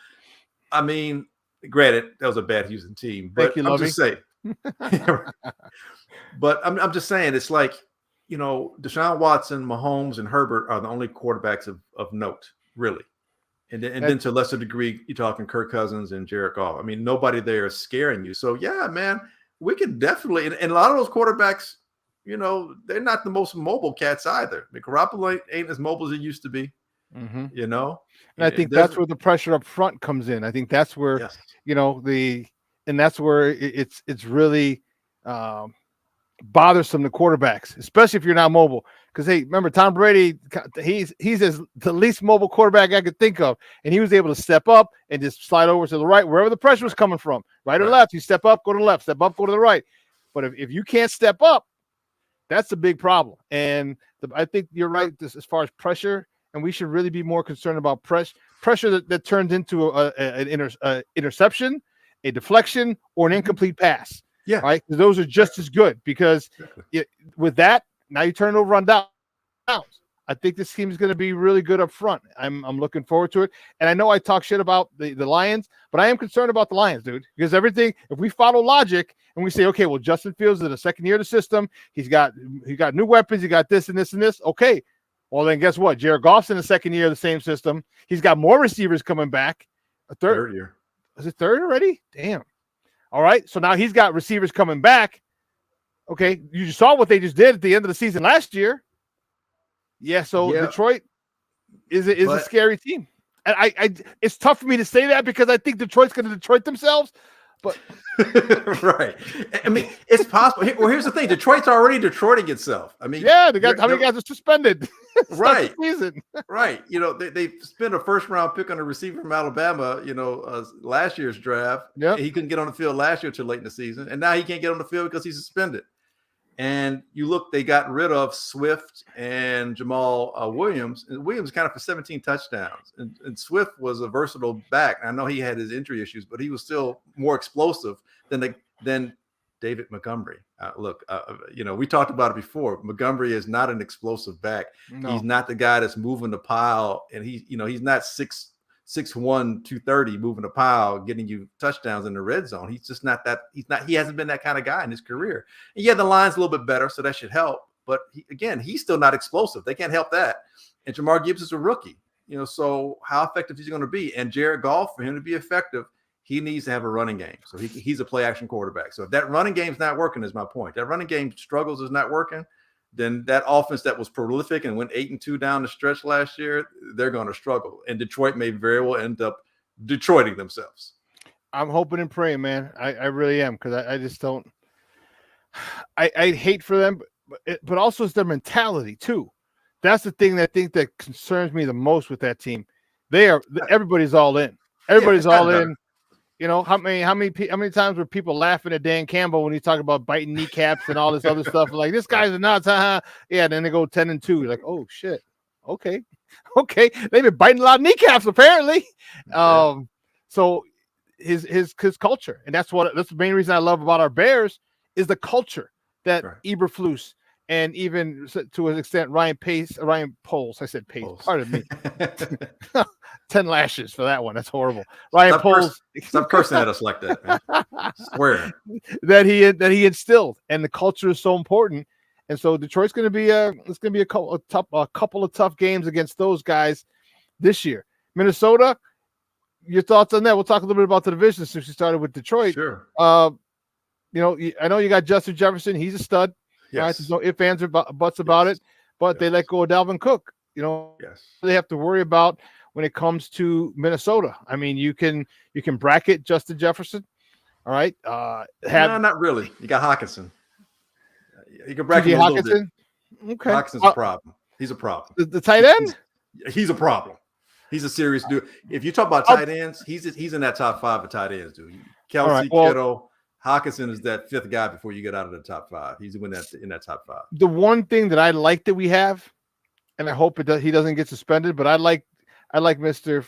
I mean, granted, that was a bad Houston team, but I'm just saying. But I'm just saying, it's like, Deshaun Watson, Mahomes, and Herbert are the only quarterbacks of note, really. And then to a lesser degree, you're talking Kirk Cousins and Jared Goff. I mean, nobody there is scaring you. So, yeah, man, we could definitely, and a lot of those quarterbacks, you know, they're not the most mobile cats either. Garoppolo ain't as mobile as he used to be. Mm-hmm. You know, and I think that's where the pressure up front comes in. I think that's where you know that's where it's really bothersome to quarterbacks, especially if you're not mobile. Because hey, remember Tom Brady? He's the least mobile quarterback I could think of, and he was able to step up and just slide over to the right wherever the pressure was coming from, right or left. You step up, go to the left. Step up, go to the right. But if you can't step up, that's a big problem. And I think you're right as far as pressure. And we should really be more concerned about pressure that turns into an interception, a deflection, or an incomplete pass. Yeah, right. Those are just as good because with that, now you turn it over on downs. I think this team is going to be really good up front. I'm looking forward to it. And I know I talk shit about the Lions, but I am concerned about the Lions, dude, because if we follow logic and we say, okay, well, Justin Fields is in the second year of the system. He's got new weapons. He got this and this and this. Okay. Well, then guess what? Jared Goff's in the second year of the same system. He's got more receivers coming back. A third year. Is it third already? Damn. All right. So now he's got receivers coming back. Okay. You just saw what they just did at the end of the season last year. Yeah. So Detroit is a scary team. And I it's tough for me to say that because I think Detroit's going to Detroit themselves. But right. I mean, it's possible. Well, here's the thing. Detroit's already Detroiting itself. I mean, yeah, how many guys are suspended? Right. Season. Right. You know, they spent a first-round pick on a receiver from Alabama, you know, last year's draft. Yeah. He couldn't get on the field last year till late in the season. And now he can't get on the field because he's suspended. And you look, they got rid of Swift and Jamal Williams. And Williams kind of for 17 touchdowns. And Swift was a versatile back. I know he had his injury issues, but he was still more explosive than David Montgomery. You know, we talked about it before. Montgomery is not an explosive back. No. He's not the guy that's moving the pile. And he's not 6'1", 230 moving a pile, getting you touchdowns in the red zone. He's just not that. He hasn't been that kind of guy in his career. And yeah, the line's a little bit better, so that should help. But he's still not explosive. They can't help that. And Jamar Gibbs is a rookie, you know. So how effective is he going to be? And Jared Goff, for him to be effective, he needs to have a running game. So he's a play action quarterback. So if that running game's not working, is my point. That running game struggles is not working. Then that offense that was prolific and went 8-2 down the stretch last year, they're going to struggle. And Detroit may very well end up Detroiting themselves. I'm hoping and praying, man. I really am, because I just don't – I hate for them, but also it's their mentality too. That's the thing that I think that concerns me the most with that team. Everybody's all in. Everybody's all in. You know, how many times were people laughing at Dan Campbell when he talked about biting kneecaps and all this other stuff? Like, this guy's a nuts, yeah. And then they go 10-2. Like, oh shit. Okay. They've been biting a lot of kneecaps apparently. So his culture, and that's the main reason I love about our Bears is the culture that Eberflus and even to an extent Ryan Poles. I said Pace. Pardon me. 10 lashes for that one. That's horrible. Ryan Poles. Stop cursing at us like that, man. Swear. that he instilled, and the culture is so important. And so Detroit's going to be a couple of tough games against those guys this year. Minnesota, your thoughts on that? We'll talk a little bit about the division since we started with Detroit. Sure. You know, I know you got Justin Jefferson. He's a stud. Yes. Right? There's no ifs, ands, or buts about it. But they let go of Dalvin Cook. You know, they have to worry about when it comes to Minnesota. I mean, you can bracket Justin Jefferson. All right. No, not really. You got Hawkinson. You can bracket him a little bit. Okay. Hawkinson's a problem. He's a problem. The tight end? He's a problem. He's a serious dude. If you talk about tight ends, he's in that top 5 of tight ends, dude. Kelsey, Kittle, Hawkinson is that 5th guy before you get out of the top 5. He's in that top 5. The one thing that I like that we have, and I hope he doesn't get suspended, but I like Mr.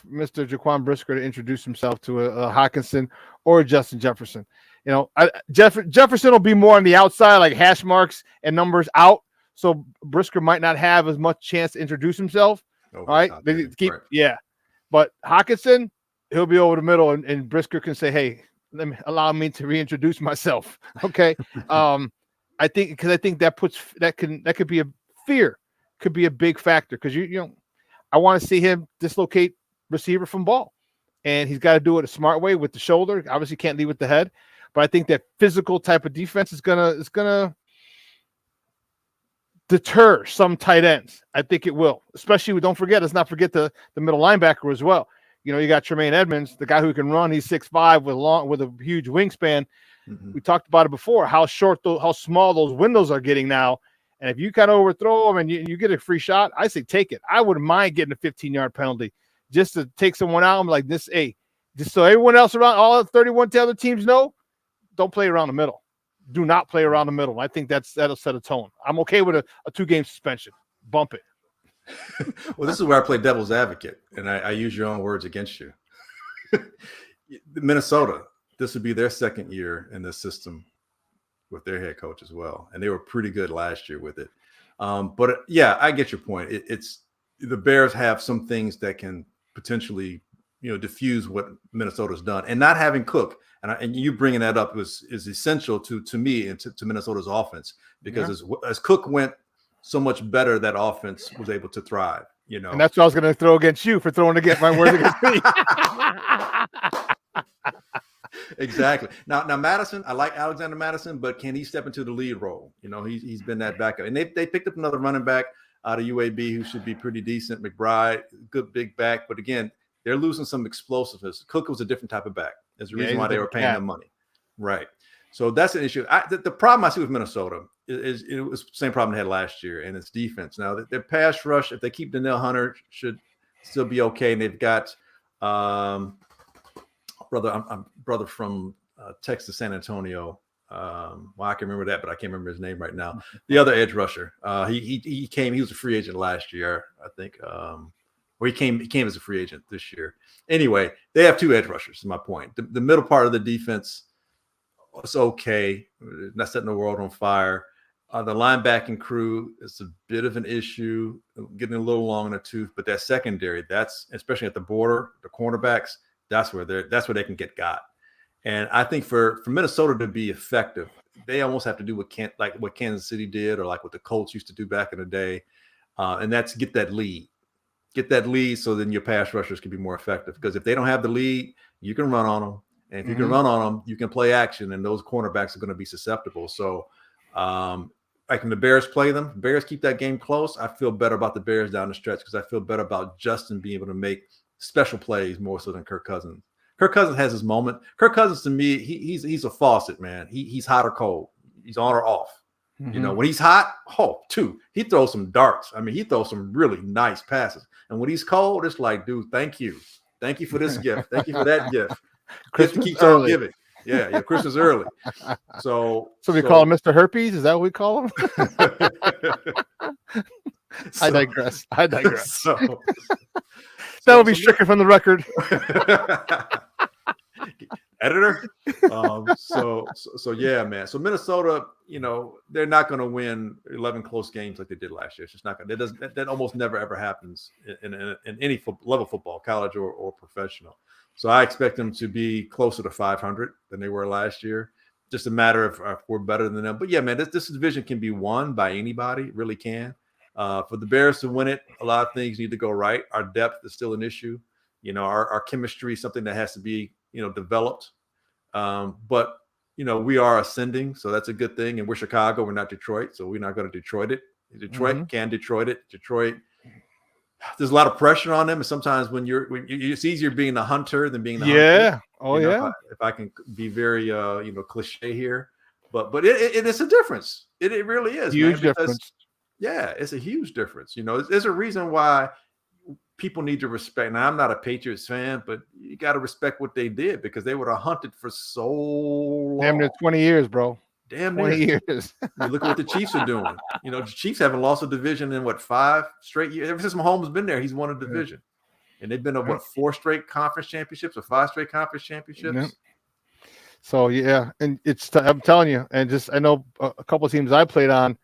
Jaquan Brisker to introduce himself to a Hawkinson or a Justin Jefferson. You know, Jefferson will be more on the outside, like hash marks and numbers out. So Brisker might not have as much chance to introduce himself. All right. But Hawkinson, he'll be over the middle, and Brisker can say, hey, allow me to reintroduce myself. Okay. I think that could be a fear, could be a big factor, because you know, I want to see him dislocate receiver from ball, and he's got to do it a smart way with the shoulder. Obviously can't lead with the head, but I think that physical type of defense is gonna deter some tight ends. I think it will, especially let's not forget the middle linebacker as well. You got Tremaine Edmonds, the guy who can run. He's 6'5" with a huge wingspan. Mm-hmm. We talked about it before, how small those windows are getting now. And if you kind of overthrow them and you get a free shot, I say take it. I wouldn't mind getting a 15-yard penalty just to take someone out. I'm like this, just so everyone else around, all 31 other teams know, don't play around the middle. Do not play around the middle. I think that'll set a tone. I'm okay with a 2-game suspension. Bump it. Well, this is where I play devil's advocate, and I use your own words against you. Minnesota, this would be their second year in this system with their head coach as well, and they were pretty good last year with it. But yeah, I get your point. It's the Bears have some things that can potentially, diffuse what Minnesota's done, and not having Cook. And you bringing that up is essential to me and to Minnesota's offense, because as Cook went so much better, that offense was able to thrive. And that's what I was going to throw against you for throwing against my words against me. Exactly. Now Madison, I like Alexander Madison, but can he step into the lead role? He's been that backup, and they picked up another running back out of UAB who should be pretty decent. McBride, good big back, but again, they're losing some explosiveness. Cook was a different type of back. There's a reason why they were paying them money. Right. So that's an issue. The problem I see with Minnesota is it was the same problem they had last year, and it's defense. Now, their pass rush, if they keep Danielle Hunter, should still be okay. And they've got brother from Texas, San Antonio. I can remember that, but I can't remember his name right now. The other edge rusher. He was a free agent last year, I think. Or he came as a free agent this year. Anyway, they have 2 edge rushers, is my point. The middle part of the defense is okay. Not setting the world on fire. The linebacking crew is a bit of an issue, getting a little long in the tooth. But that secondary, that's especially at the border, the cornerbacks, that's where they can get got. And I think for Minnesota to be effective, they almost have to do what Kansas City did, or like what the Colts used to do back in the day, and that's get that lead. Get that lead so then your pass rushers can be more effective. Because if they don't have the lead, you can run on them. And if you can run on them, you can play action, and those cornerbacks are going to be susceptible. So like when the Bears play them, Bears keep that game close, I feel better about the Bears down the stretch, because I feel better about Justin being able to make special plays more so than Kirk Cousins. Kirk Cousins has his moment. Kirk Cousins, to me, he's a faucet, man. He's hot or cold. He's on or off. When he's hot, he throws some darts. I mean, he throws some really nice passes. And when he's cold, it's like, dude, thank you for this gift. Thank you for that gift. Christmas keeps early. on giving. Yeah, Christmas early. So we call him Mr. Herpes. Is that what we call him? I digress. That will be stricken from the record. Editor. So yeah, man. So Minnesota, they're not going to win 11 close games like they did last year. It's just not going to. That almost never ever happens in any level football, college or professional. So I expect them to be closer to 500 than they were last year. Just a matter of if we're better than them. But yeah, man, this division can be won by anybody. It really can. For the Bears to win it, a lot of things need to go right. Our depth is still an issue. Our chemistry is something that has to be, developed. But, we are ascending, so that's a good thing. And we're Chicago. We're not Detroit, so we're not going to Detroit it. Detroit can Detroit it. Detroit, there's a lot of pressure on them. And sometimes when it's easier being the hunter than being the hunter. Yeah. Oh, yeah. If I can be very, cliche here. But it's a difference. It really is. Huge difference. Yeah, it's a huge difference. There's a reason why people need to respect. Now, I'm not a Patriots fan, but you got to respect what they did, because they would have hunted for so long. Damn near 20 years, bro. Damn 20 years. You look at what the Chiefs are doing. The Chiefs haven't lost a division in 5 straight years. Ever since Mahomes has been there, he's won a division. And they've been to 4 straight conference championships or 5 straight conference championships. Yeah. So yeah, and I'm telling you, and just I know a couple of teams I played on,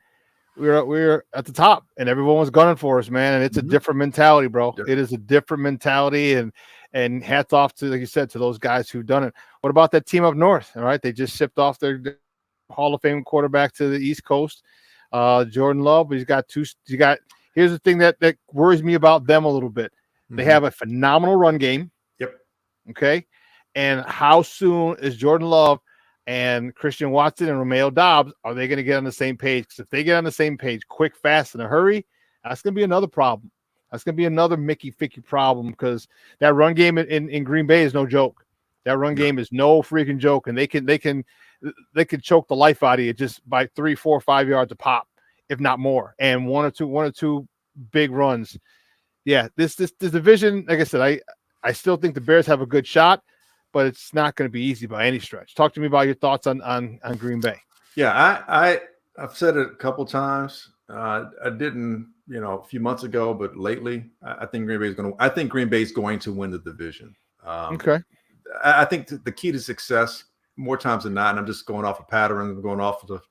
we were at the top, and everyone was gunning for us, man. And it's a different mentality, bro. It is a different mentality, and hats off to, like you said, to those guys who've done it. What about that team up north? All right, they just shipped off their Hall of Fame quarterback to the East Coast, Jordan Love. But here's the thing that worries me about them a little bit. They have a phenomenal run game. Yep. Okay. And how soon is Jordan Love and Christian Watson and Romeo Dobbs, are they going to get on the same page? Because if they get on the same page quick, fast, in a hurry, that's going to be another problem. That's going to be another Mickey-Ficky problem, because that run game in Green Bay is no joke. That run game is no freaking joke, and they can choke the life out of you just by 3, 4, 5 yards a pop, if not more, and one or two big runs. Yeah, this division, like I said, I still think the Bears have a good shot, but it's not going to be easy by any stretch. Talk to me about your thoughts on Green Bay. Yeah, I've said it a couple times. I didn't, a few months ago, but lately, I think Green Bay is going to win the division. Okay. I think the key to success, more times than not, and I'm just going off a pattern, I'm going off of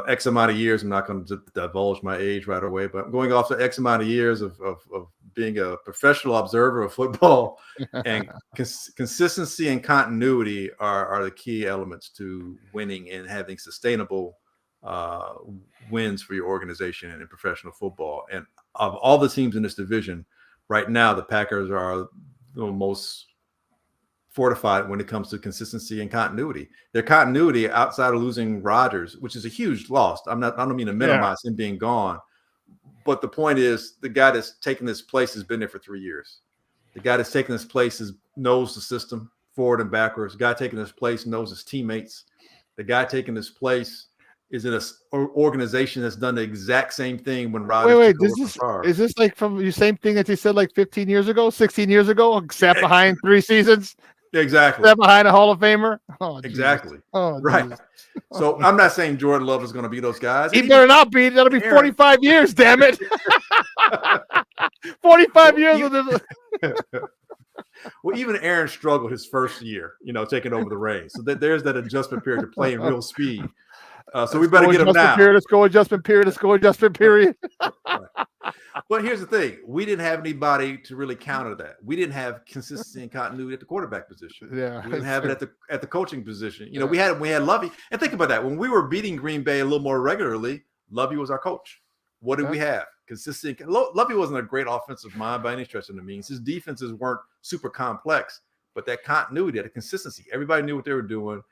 X amount of years. I'm not going to divulge my age right away, but I'm going off the X amount of years of being a professional observer of football, and consistency and continuity are the key elements to winning and having sustainable wins for your organization and in professional football. And of all the teams in this division right now, the Packers are the most fortified when it comes to consistency and continuity. Their continuity outside of losing Rodgers, which is a huge loss. I don't mean to minimize him being gone, but the point is the guy that's taken this place has been there for 3 years. The guy that's taken this place knows the system forward and backwards. The guy taking this place knows his teammates. The guy taking this place is in an organization that's done the exact same thing when Rodgers. Is this like from the same thing that you said like 15 years ago, 16 years ago, sat behind 3 seasons? Exactly. Sat behind a Hall of Famer? Oh, exactly. Oh, right. So I'm not saying Jordan Love is going to be those guys. He better not be. That'll be 45 years, damn it. 45 years of this. Well, even Aaron struggled his first year, taking over the reins. So there's that adjustment period to play in real speed. So we better get him now. Let's go adjustment period. But here's the thing. We didn't have anybody to really counter that. We didn't have consistency and continuity at the quarterback position. Yeah. We didn't have it at the coaching position. We had Lovey. And think about that. When we were beating Green Bay a little more regularly, Lovey was our coach. What did we have? Consistency. Lovey wasn't a great offensive mind by any stretch of the means. His defenses weren't super complex, but that continuity, that consistency, everybody knew what they were doing.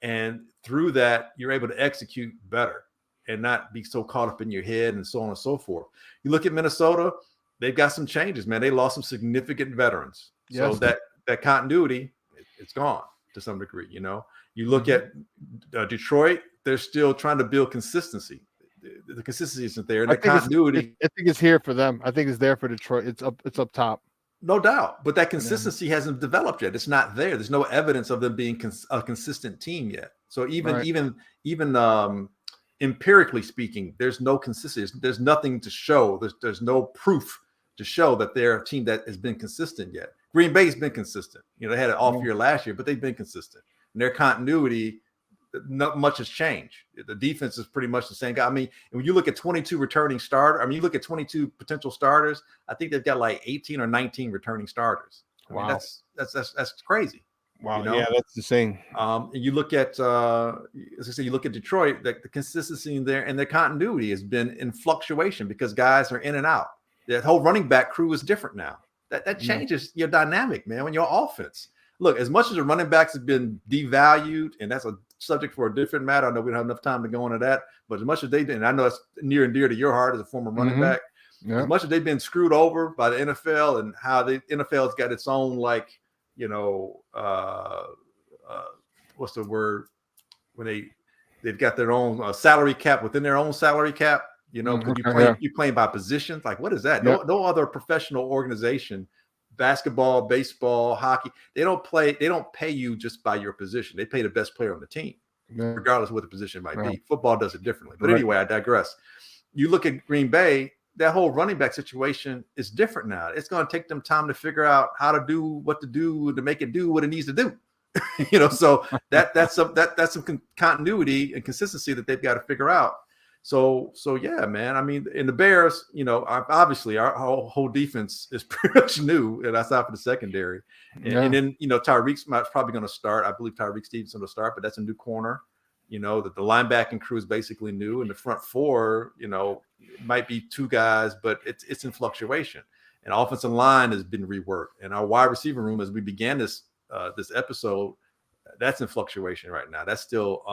And through that, you're able to execute better and not be so caught up in your head and so on and so forth. You look at Minnesota, they've got some changes, man. They lost some significant veterans. Yes. So that continuity, it's gone to some degree, You look at Detroit, they're still trying to build consistency. The consistency isn't there. And the continuity. I think it's here for them. I think it's there for Detroit. It's up top. No doubt. But that consistency hasn't developed yet. It's not there. There's no evidence of them being a consistent team yet. So even empirically speaking, there's no consistency. There's nothing to show. There's no proof to show that they're a team that has been consistent yet. Green Bay's been consistent. They had an off year last year, but they've been consistent. And their continuity, not much has changed. The defense is pretty much the same guy. I mean, when you look at 22 returning starters, you look at 22 potential starters, I think they've got like 18 or 19 returning starters. Wow. That's crazy. Wow. Yeah, that's the same. And you look at, as I say, you look at Detroit, the consistency in there and their continuity has been in fluctuation because guys are in and out. That whole running back crew is different now. That changes your dynamic, man, when your offense. Look, as much as the running backs have been devalued, and that's a subject for a different matter. I know we don't have enough time to go into that, but as much as they've been, and I know it's near and dear to your heart as a former running back, as much as they've been screwed over by the NFL and how the NFL's got its own, like, what's the word when they've got their own salary cap within their own salary cap, because you playing by positions. Like, what is that? No other professional organization, basketball, baseball, hockey, they don't pay you just by your position. They pay the best player on the team, regardless of what the position might be. Football does it differently. But anyway, I digress. You look at Green Bay, that whole running back situation is different now. It's going to take them time to figure out how to do what to do to make it do what it needs to do. So that's some continuity and consistency that they've got to figure out. So yeah, man. I mean, in the Bears, obviously our whole defense is pretty much new, and that's out for the secondary. And then Tyreek's probably going to start. I believe Tyreek Stevenson's going to start, but that's a new corner. That the linebacking crew is basically new, and the front four, might be 2 guys, but it's in fluctuation. And offensive line has been reworked, and our wide receiver room, as we began this episode, that's in fluctuation right now. That's still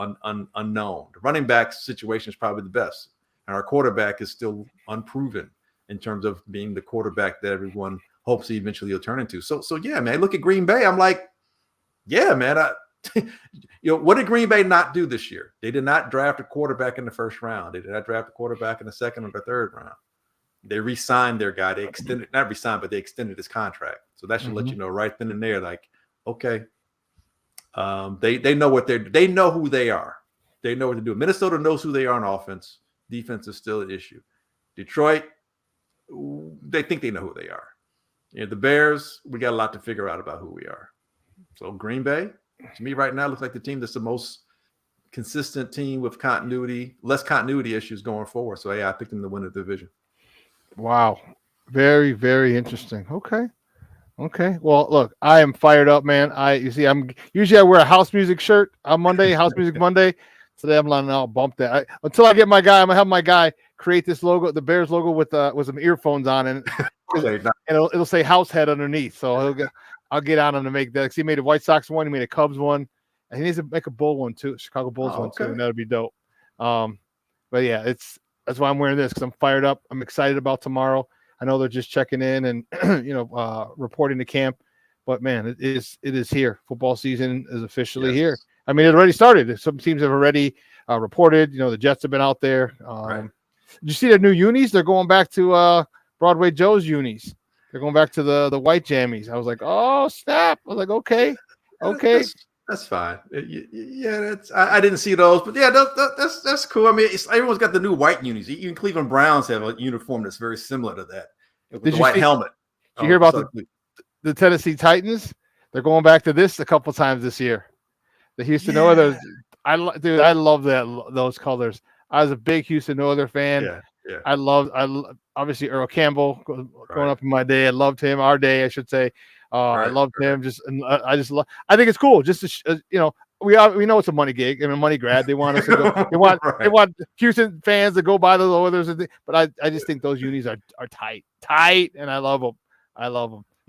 unknown. The running back situation is probably the best, and our quarterback is still unproven in terms of being the quarterback that everyone hopes he eventually will turn into. So yeah, man. Look at Green Bay. I'm like, yeah, man. What did Green Bay not do this year? They did not draft a quarterback in the first round. They did not draft a quarterback in the second or the third round. They re-signed their guy. They extended, not re-signed, but they extended his contract. So that should let you know right then and there, like, okay, they know they know who they are. They know what to do. Minnesota knows who they are on offense. Defense is still an issue. Detroit, they think they know who they are. The Bears, we got a lot to figure out about who we are. So Green Bay, to me right now, looks like the team that's the most consistent team with less continuity issues going forward. So yeah, I picked them to win the division. Wow. Very, very interesting. Okay. Well, look, I am fired up, man. I'm usually I wear a house music shirt on Monday, house music Monday. Today I'm like, I'll bump that. Until I get my guy, I'm gonna have my guy create this logo, the Bears logo with some earphones on, and it'll say house head underneath. So I'll get on him to make that. Because he made a White Sox one, he made a Cubs one, and he needs to make a Bull one too, Chicago Bulls one too, and that'd be dope. But yeah, that's why I'm wearing this, because I'm fired up. I'm excited about tomorrow. I know they're just checking in and reporting to camp, but man, it is here. Football season is officially here. I mean, it already started. Some teams have already reported. The Jets have been out there. Did you see their new unis? They're going back to Broadway Joe's unis. They're going back to the white jammies. I was like, oh snap! I was like, okay. That's fine. Yeah, I didn't see those, but yeah, that's cool. I mean, everyone's got the new white unis. Even Cleveland Browns have a uniform that's very similar to that, with the white helmet. Did you hear about the Tennessee Titans? They're going back to this a couple times this year. The Houston Oilers. I love those colors. I was a big Houston Oilers fan. Yeah. I love obviously Earl Campbell growing up in my day. I loved him. Our day, I should say. I loved him. I think it's cool. Just to, we know it's a money gig and a money grab. They want us to go. They want Houston fans to go buy those Oilers. But I just think those unis are tight, and I love them.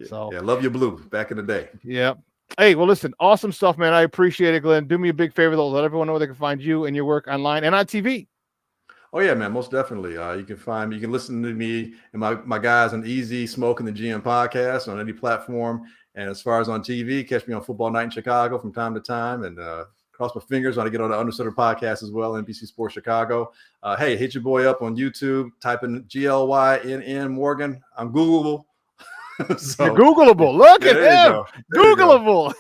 So yeah, love your blue back in the day. Yeah. Hey, well, listen, awesome stuff, man. I appreciate it, Glenn. Do me a big favor, though. Let everyone know where they can find you and your work online and on TV. Oh yeah, man, most definitely. You can listen to me and my guys on Easy Smoking the GM podcast on any platform. And as far as on TV, catch me on Football Night in Chicago from time to time. And cross my fingers when I get on the Understutter podcast as well, NBC Sports Chicago. Hey, hit your boy up on YouTube. Type in GLYNN Morgan. I'm Googleable. So, you're Googleable. Look at him. Googleable.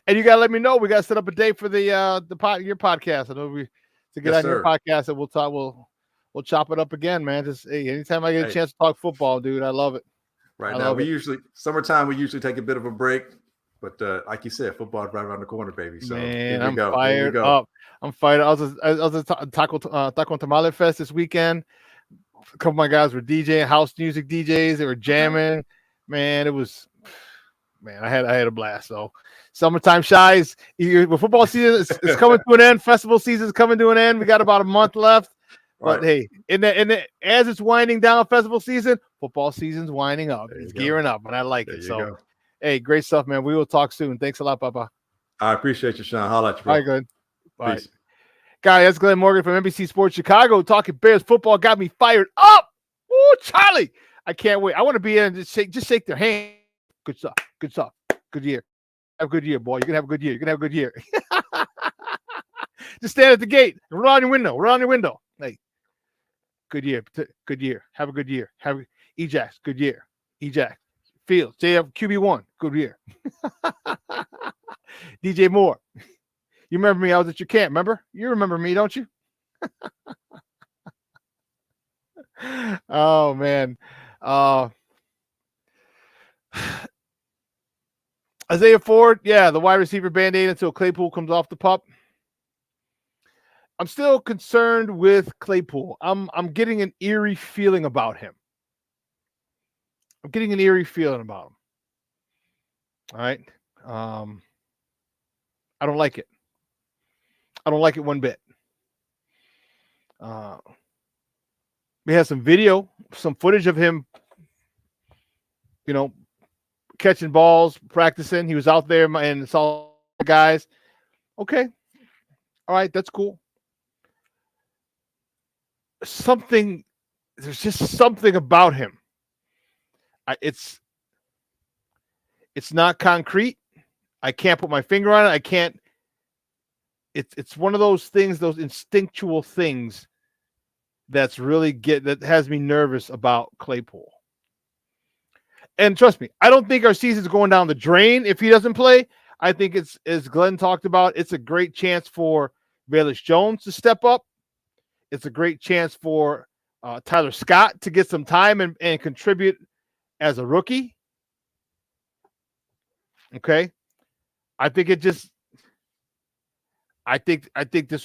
And you gotta let me know. We gotta set up a date for your podcast. I know to get on your podcast, and we'll talk. We'll chop it up again, man. Just anytime I get a chance to talk football, dude, I love it. Right now, summertime. We usually take a bit of a break, but like you said, football is right around the corner, baby. So man, I'm fired up. I'm fired. I was at Taco Tamale Fest this weekend. A couple of my guys were DJing, house music DJs. They were jamming. Man, I had a blast. So summertime shies. Football season is coming to an end. Festival season is coming to an end. We got about a month left. But hey, as it's winding down festival season, football season's winding up. It's gearing up, and I like it. So, hey, great stuff, man. We will talk soon. Thanks a lot, Papa. I appreciate you, Shawn. Holla at you, bro. All right, good. Bye. Peace. Guy, that's Glenn Morgan from NBC Sports Chicago. Talking Bears football got me fired up. Ooh, Charlie. I can't wait. I want to be in and just shake their hand. Good stuff. Good stuff. Good year. Have a good year, boy. You're going to have a good year. You're going to have a good year. Just stand at the gate. Roll on your window. Roll on your window. Hey, good year. Good year. Have a good year. Ejax. Good year. Ejax. Fields. JF QB1. Good year. DJ Moore. You remember me? I was at your camp. Remember? You remember me, don't you? Oh, man. Isaiah Ford, the wide receiver Band-Aid until Claypool comes off the pup. I'm still concerned with Claypool. I'm getting an eerie feeling about him. All right. I don't like it. I don't like it one bit. We have some video, some footage of him, catching balls, practicing. He was out there and saw guys. Okay. All right, that's cool. There's just something about him. It's not concrete. I can't put my finger on it. I can't. It's one of those things, those instinctual things that has me nervous about Claypool. And trust me, I don't think our season's going down the drain if he doesn't play. I think it's, as Glenn talked about, it's a great chance for Velus Jones to step up. It's a great chance for Tyler Scott to get some time and contribute as a rookie. Okay. I think this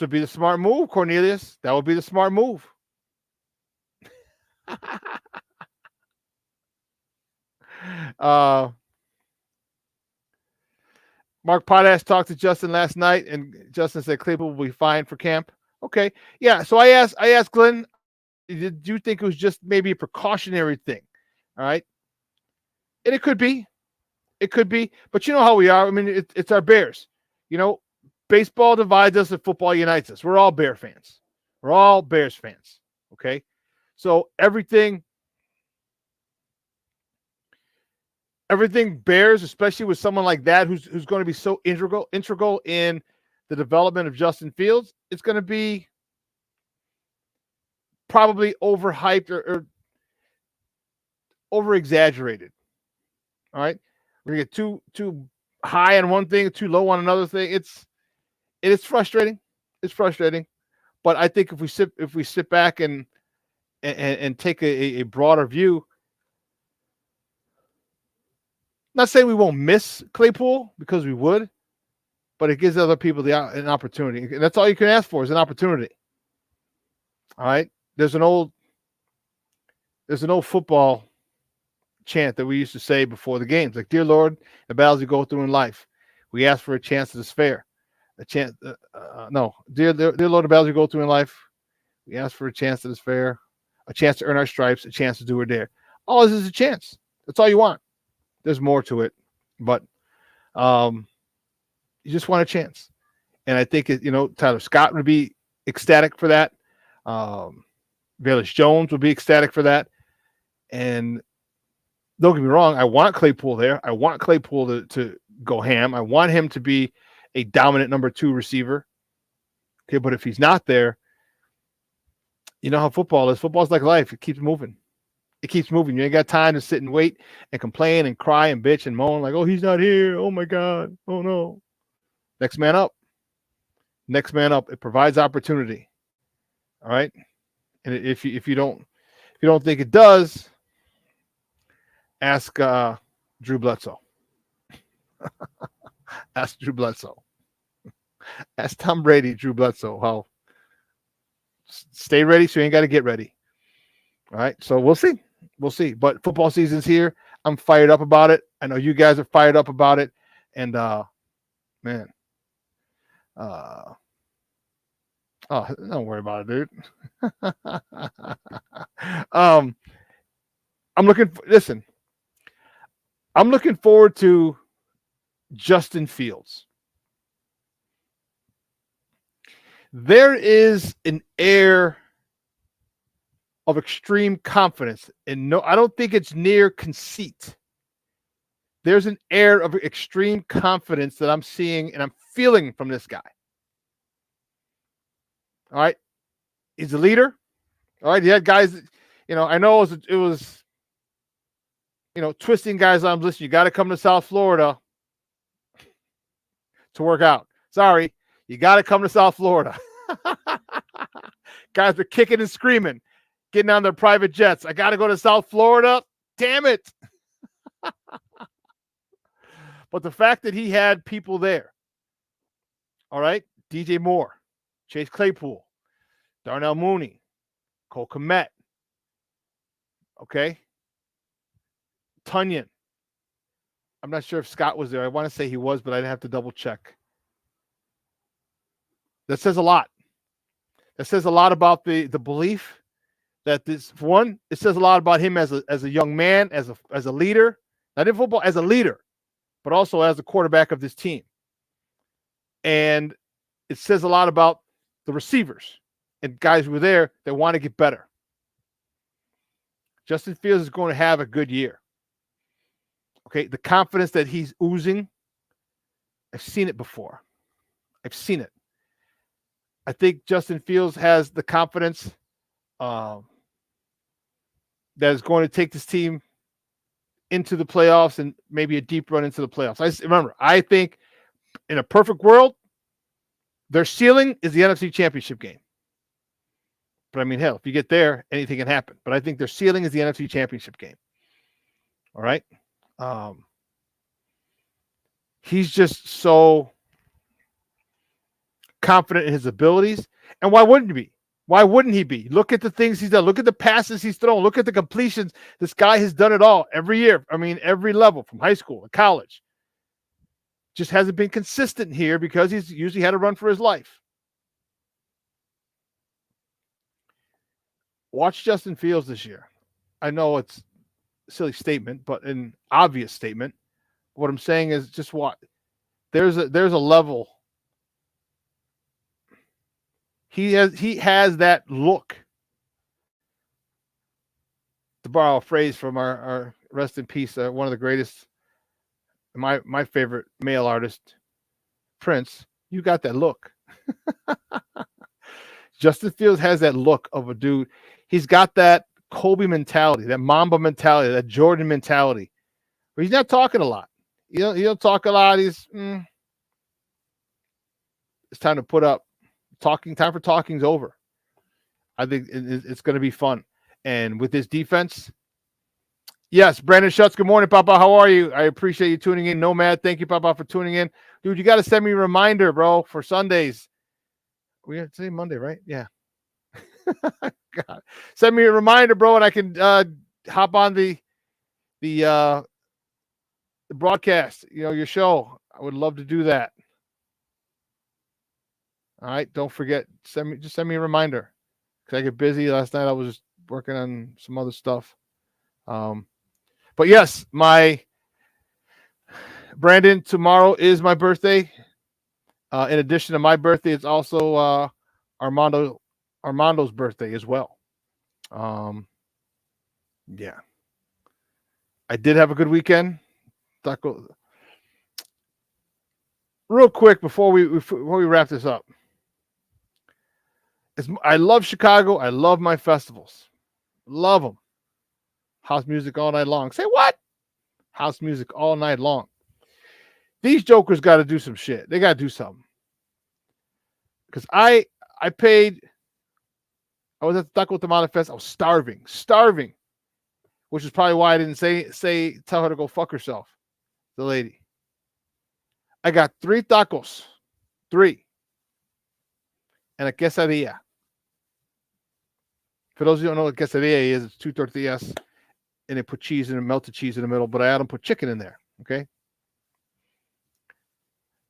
would be the smart move, Cornelius. That would be the smart move. Mark Potash talked to Justin last night, and Justin said Claypool will be fine for camp. Okay. Yeah. So I asked Glenn, do you think it was just maybe a precautionary thing? All right. And it could be. It could be. But you know how we are. I mean, it's our Bears. You know, baseball divides us and football unites us. We're all Bear fans. We're all Bears fans. Okay. So everything Bears, especially with someone like that who's going to be so integral in the development of Justin Fields, it's going to be probably overhyped or over-exaggerated. All right? We're going to get too high on one thing, too low on another thing. It is frustrating. It's frustrating. But I think if we sit back and take a broader view, not saying we won't miss Claypool, because we would, but it gives other people an opportunity. And that's all you can ask for, is an opportunity. All right. There's an old football chant that we used to say before the games, like, "Dear Lord, the battles we go through in life, we ask for a chance that is fair." Dear Lord, the battles we go through in life, we ask for a chance that is fair, a chance to earn our stripes, a chance to do or dare. All this is a chance. That's all you want. There's more to it, but you just want a chance. And I think Tyler Scott would be ecstatic for that. Velus Jones would be ecstatic for that. And don't get me wrong, I want Claypool there. I want Claypool to go ham. I want him to be a dominant number 2 receiver. Okay, but if he's not there, you know how football is. Football's like life. It keeps moving. It keeps moving. You ain't got time to sit and wait and complain and cry and bitch and moan like, "Oh, he's not here. Oh my God. Oh no." Next man up. Next man up. It provides opportunity. All right. And if you don't think it does, ask Drew Bledsoe. Ask Drew Bledsoe. Ask Tom Brady, Drew Bledsoe. How stay ready so you ain't got to get ready. All right. So we'll see. We'll see. But football season's here. I'm fired up about it. I know you guys are fired up about it. And man. Don't worry about it, dude. I'm looking forward to Justin Fields. There is an air of extreme confidence, and I don't think it's near conceit. There's an air of extreme confidence that I'm seeing and I'm feeling from this guy. All right. He's a leader. All right. He had guys, I know it was twisting guys' arms. Listen, you got to come to South Florida to work out. Sorry. You got to come to South Florida. Guys are kicking and screaming, getting on their private jets. I got to go to South Florida. Damn it. But the fact that he had people there, all right, DJ Moore, Chase Claypool, Darnell Mooney, Cole Kmet, okay, Tunyon. I'm not sure if Scott was there. I want to say he was, but I'd have to double check. That says a lot. That says a lot about the belief that this, for one, it says a lot about him as a young man, as a leader, not in football, as a leader, but also as the quarterback of this team. And it says a lot about the receivers and guys who were there that want to get better. Justin Fields is going to have a good year. Okay, the confidence that he's oozing, I've seen it before. I've seen it. I think Justin Fields has the confidence that is going to take this team into the playoffs and maybe a deep run into the playoffs. I think in a perfect world, their ceiling is the NFC Championship game. But I mean, hell, if you get there, anything can happen. But I think their ceiling is the NFC Championship game. All right? He's just so confident in his abilities. And why wouldn't he be? Why wouldn't he be? Look at the things he's done. Look at the passes he's thrown. Look at the completions. This guy has done it all every year. I mean, every level, from high school to college. Just hasn't been consistent here because he's usually had to run for his life. Watch Justin Fields this year. I know it's a silly statement, but an obvious statement. What I'm saying is just what there's a level. He has that look. To borrow a phrase from our rest in peace, one of the greatest, my favorite male artist, Prince. You got that look. Justin Fields has that look of a dude. He's got that Kobe mentality, that Mamba mentality, that Jordan mentality. But he's not talking a lot. He don't talk a lot. It's time to put up. Time for talking's over. I think it's going to be fun. And with this defense, yes, Brandon Schutz, good morning, Papa. How are you? I appreciate you tuning in. Nomad, thank you, Papa, for tuning in. Dude, you got to send me a reminder, bro, for Sundays. We have to say Monday, right? Yeah. God. Send me a reminder, bro, and I can hop on the broadcast, your show. I would love to do that. All right, don't forget. Send me a reminder because I get busy. Last night I was just working on some other stuff. But yes, Brandon, tomorrow is my birthday. In addition to my birthday, it's also Armando's birthday as well. Yeah, I did have a good weekend. Real quick before we wrap this up. I love Chicago. I love my festivals. Love them. House music all night long. Say what? House music all night long. These jokers got to do some shit. They got to do something. Because I paid. I was at the Taco Tamale Fest. I was starving, which is probably why I didn't tell her to go fuck herself. The lady. I got 3 tacos, 3, and a quesadilla. For those of you who don't know what quesadilla is, it's 2 tortillas, and they put cheese in it, melted cheese in the middle, but I had them put chicken in there. Okay.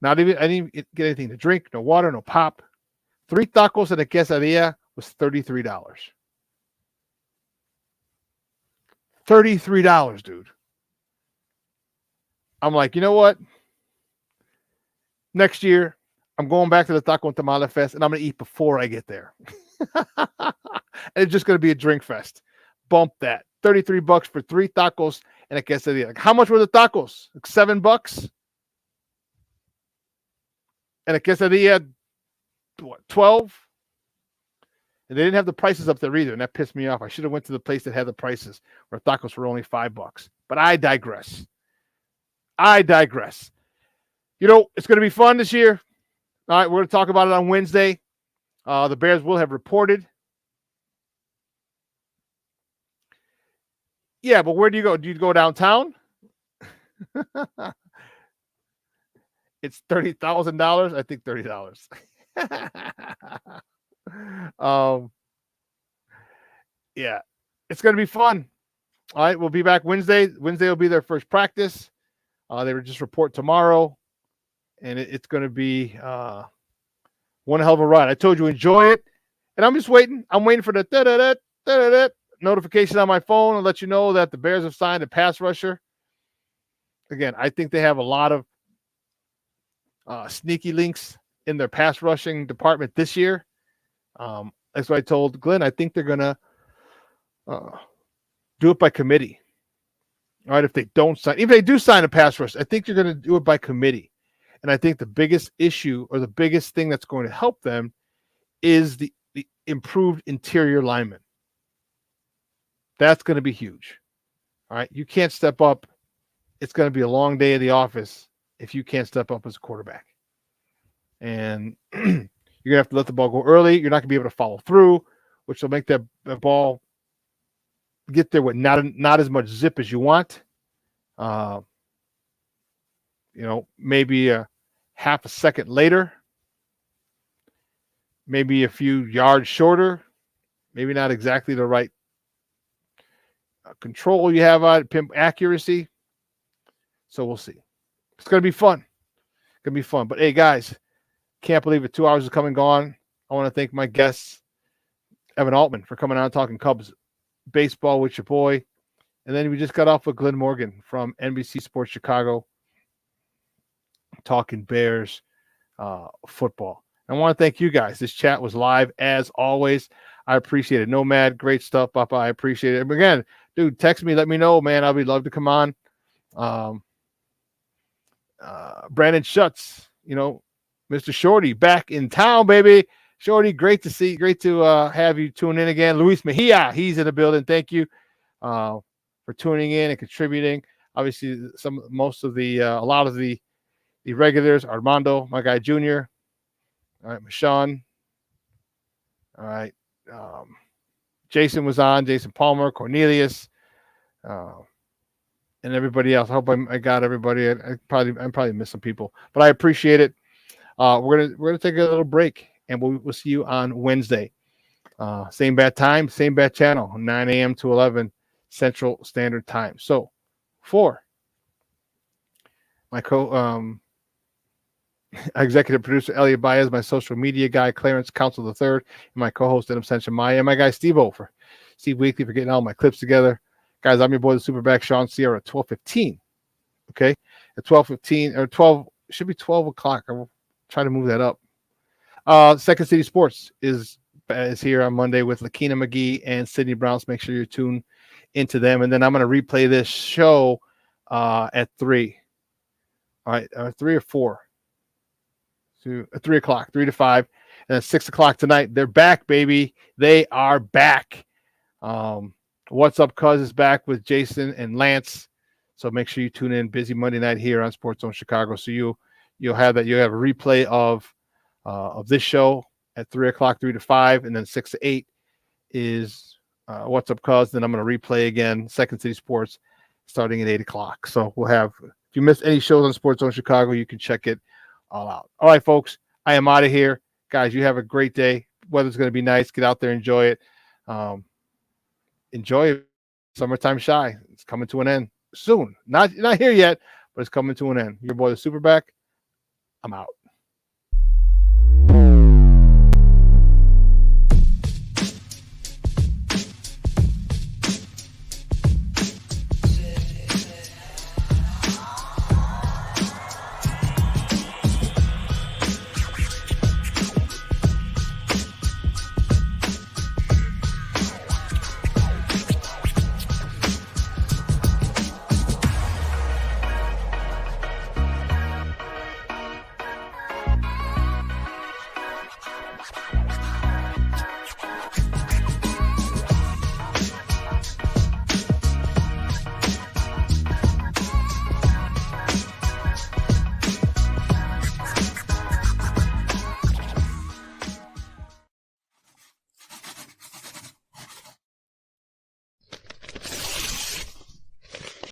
I didn't get anything to drink, no water, no pop. 3 tacos and a quesadilla was $33. $33, dude. I'm like, you know what? Next year, I'm going back to the Taco and Tamale Fest, and I'm going to eat before I get there. It's just going to be a drink fest. Bump that. $33 for 3 tacos and a quesadilla. Like, how much were the tacos? Like $7? And a quesadilla, what, 12? And they didn't have the prices up there either, and that pissed me off. I should have went to the place that had the prices where tacos were only $5. But I digress. It's going to be fun this year. All right, we're going to talk about it on Wednesday. The Bears will have reported. Yeah, but where do you go? Do you go downtown? It's $30,000. I think $30. Yeah, it's going to be fun. All right, we'll be back Wednesday. Wednesday will be their first practice. They will just report tomorrow, and it's going to be one hell of a ride. I told you, enjoy it, and I'm just waiting. I'm waiting for the notification on my phone to let you know that the Bears have signed a pass rusher. again, I think they have a lot of sneaky links in their pass rushing department this year. That's what I told Glenn. I think they're going to do it by committee. All right, if they don't sign, if they do sign a pass rush, I think you're going to do it by committee. And I think the biggest issue or the biggest thing that's going to help them is the improved interior lineman. That's going to be huge. All right, you can't step up. It's going to be a long day at the office if you can't step up as a quarterback. And you're going to have to let the ball go early. You're not going to be able to follow through, which will make that ball get there with not as much zip as you want. Maybe a half a second later, maybe a few yards shorter, maybe not exactly the right control you have on it, accuracy. So we'll see. It's going to be fun. But hey, guys, can't believe it. 2 hours is come and gone. I want to thank my guests, Evan Altman, for coming on and talking Cubs baseball with your boy. And then we just got off with Glenn Morgan from NBC Sports Chicago, talking Bears football. I want to thank you guys. This chat was live as always. I appreciate it. Nomad, great stuff, Papa. I appreciate it. And again, dude, text me, let me know, man. I'll be love to come on. Brandon Schutz, Mr. Shorty back in town, baby. Shorty, great to have you tune in again. Luis Mejia, he's in the building. Thank you for tuning in and contributing. Obviously, a lot of the regulars, Armando, my guy Junior. All right, Shawn. All right. Jason was on, Jason Palmer, Cornelius, and everybody else. I hope I got everybody. I'm probably missed some people, but I appreciate it. We're gonna take a little break, and we'll see you on Wednesday. Same bat time, same bat channel, 9 a.m. to 11 Central Standard Time. So, for my executive producer Elliot Baez, my social media guy Clarence Council III, and my co-host Adam Sencha-Maya, and my guy Steve Weekly for getting all my clips together. Guys, I'm your boy, the SuperBack Shawn Sierra, at 12:15. Okay, at 12:15 or 12 should be 12 o'clock. I will try to move that up. Second City Sports is here on Monday with Lakina McGee and Sydney Brown. So make sure you're tuned into them, and then I'm going to replay this show at 3. All right, 3 or 4. 3 o'clock, 3 to 5, and at 6 o'clock tonight. They're back, baby. They are back. What's Up, Cuz is back with Jason and Lance. So make sure you tune in. Busy Monday night here on Sports Zone Chicago. So you'll have that. You'll have a replay of this show at 3 o'clock, 3 to 5, and then 6 to 8 is What's Up, Cuz. Then I'm going to replay again Second City Sports starting at 8 o'clock. So we'll have. If you missed any shows on Sports Zone Chicago, you can check it all out. All right, folks, I am out of here. Guys, you have a great day. Weather's going to be nice. Get out there, enjoy it. Enjoy it. Summertime shy. It's coming to an end soon. Not here yet, but it's coming to an end. Your boy, the SuperBack. I'm out.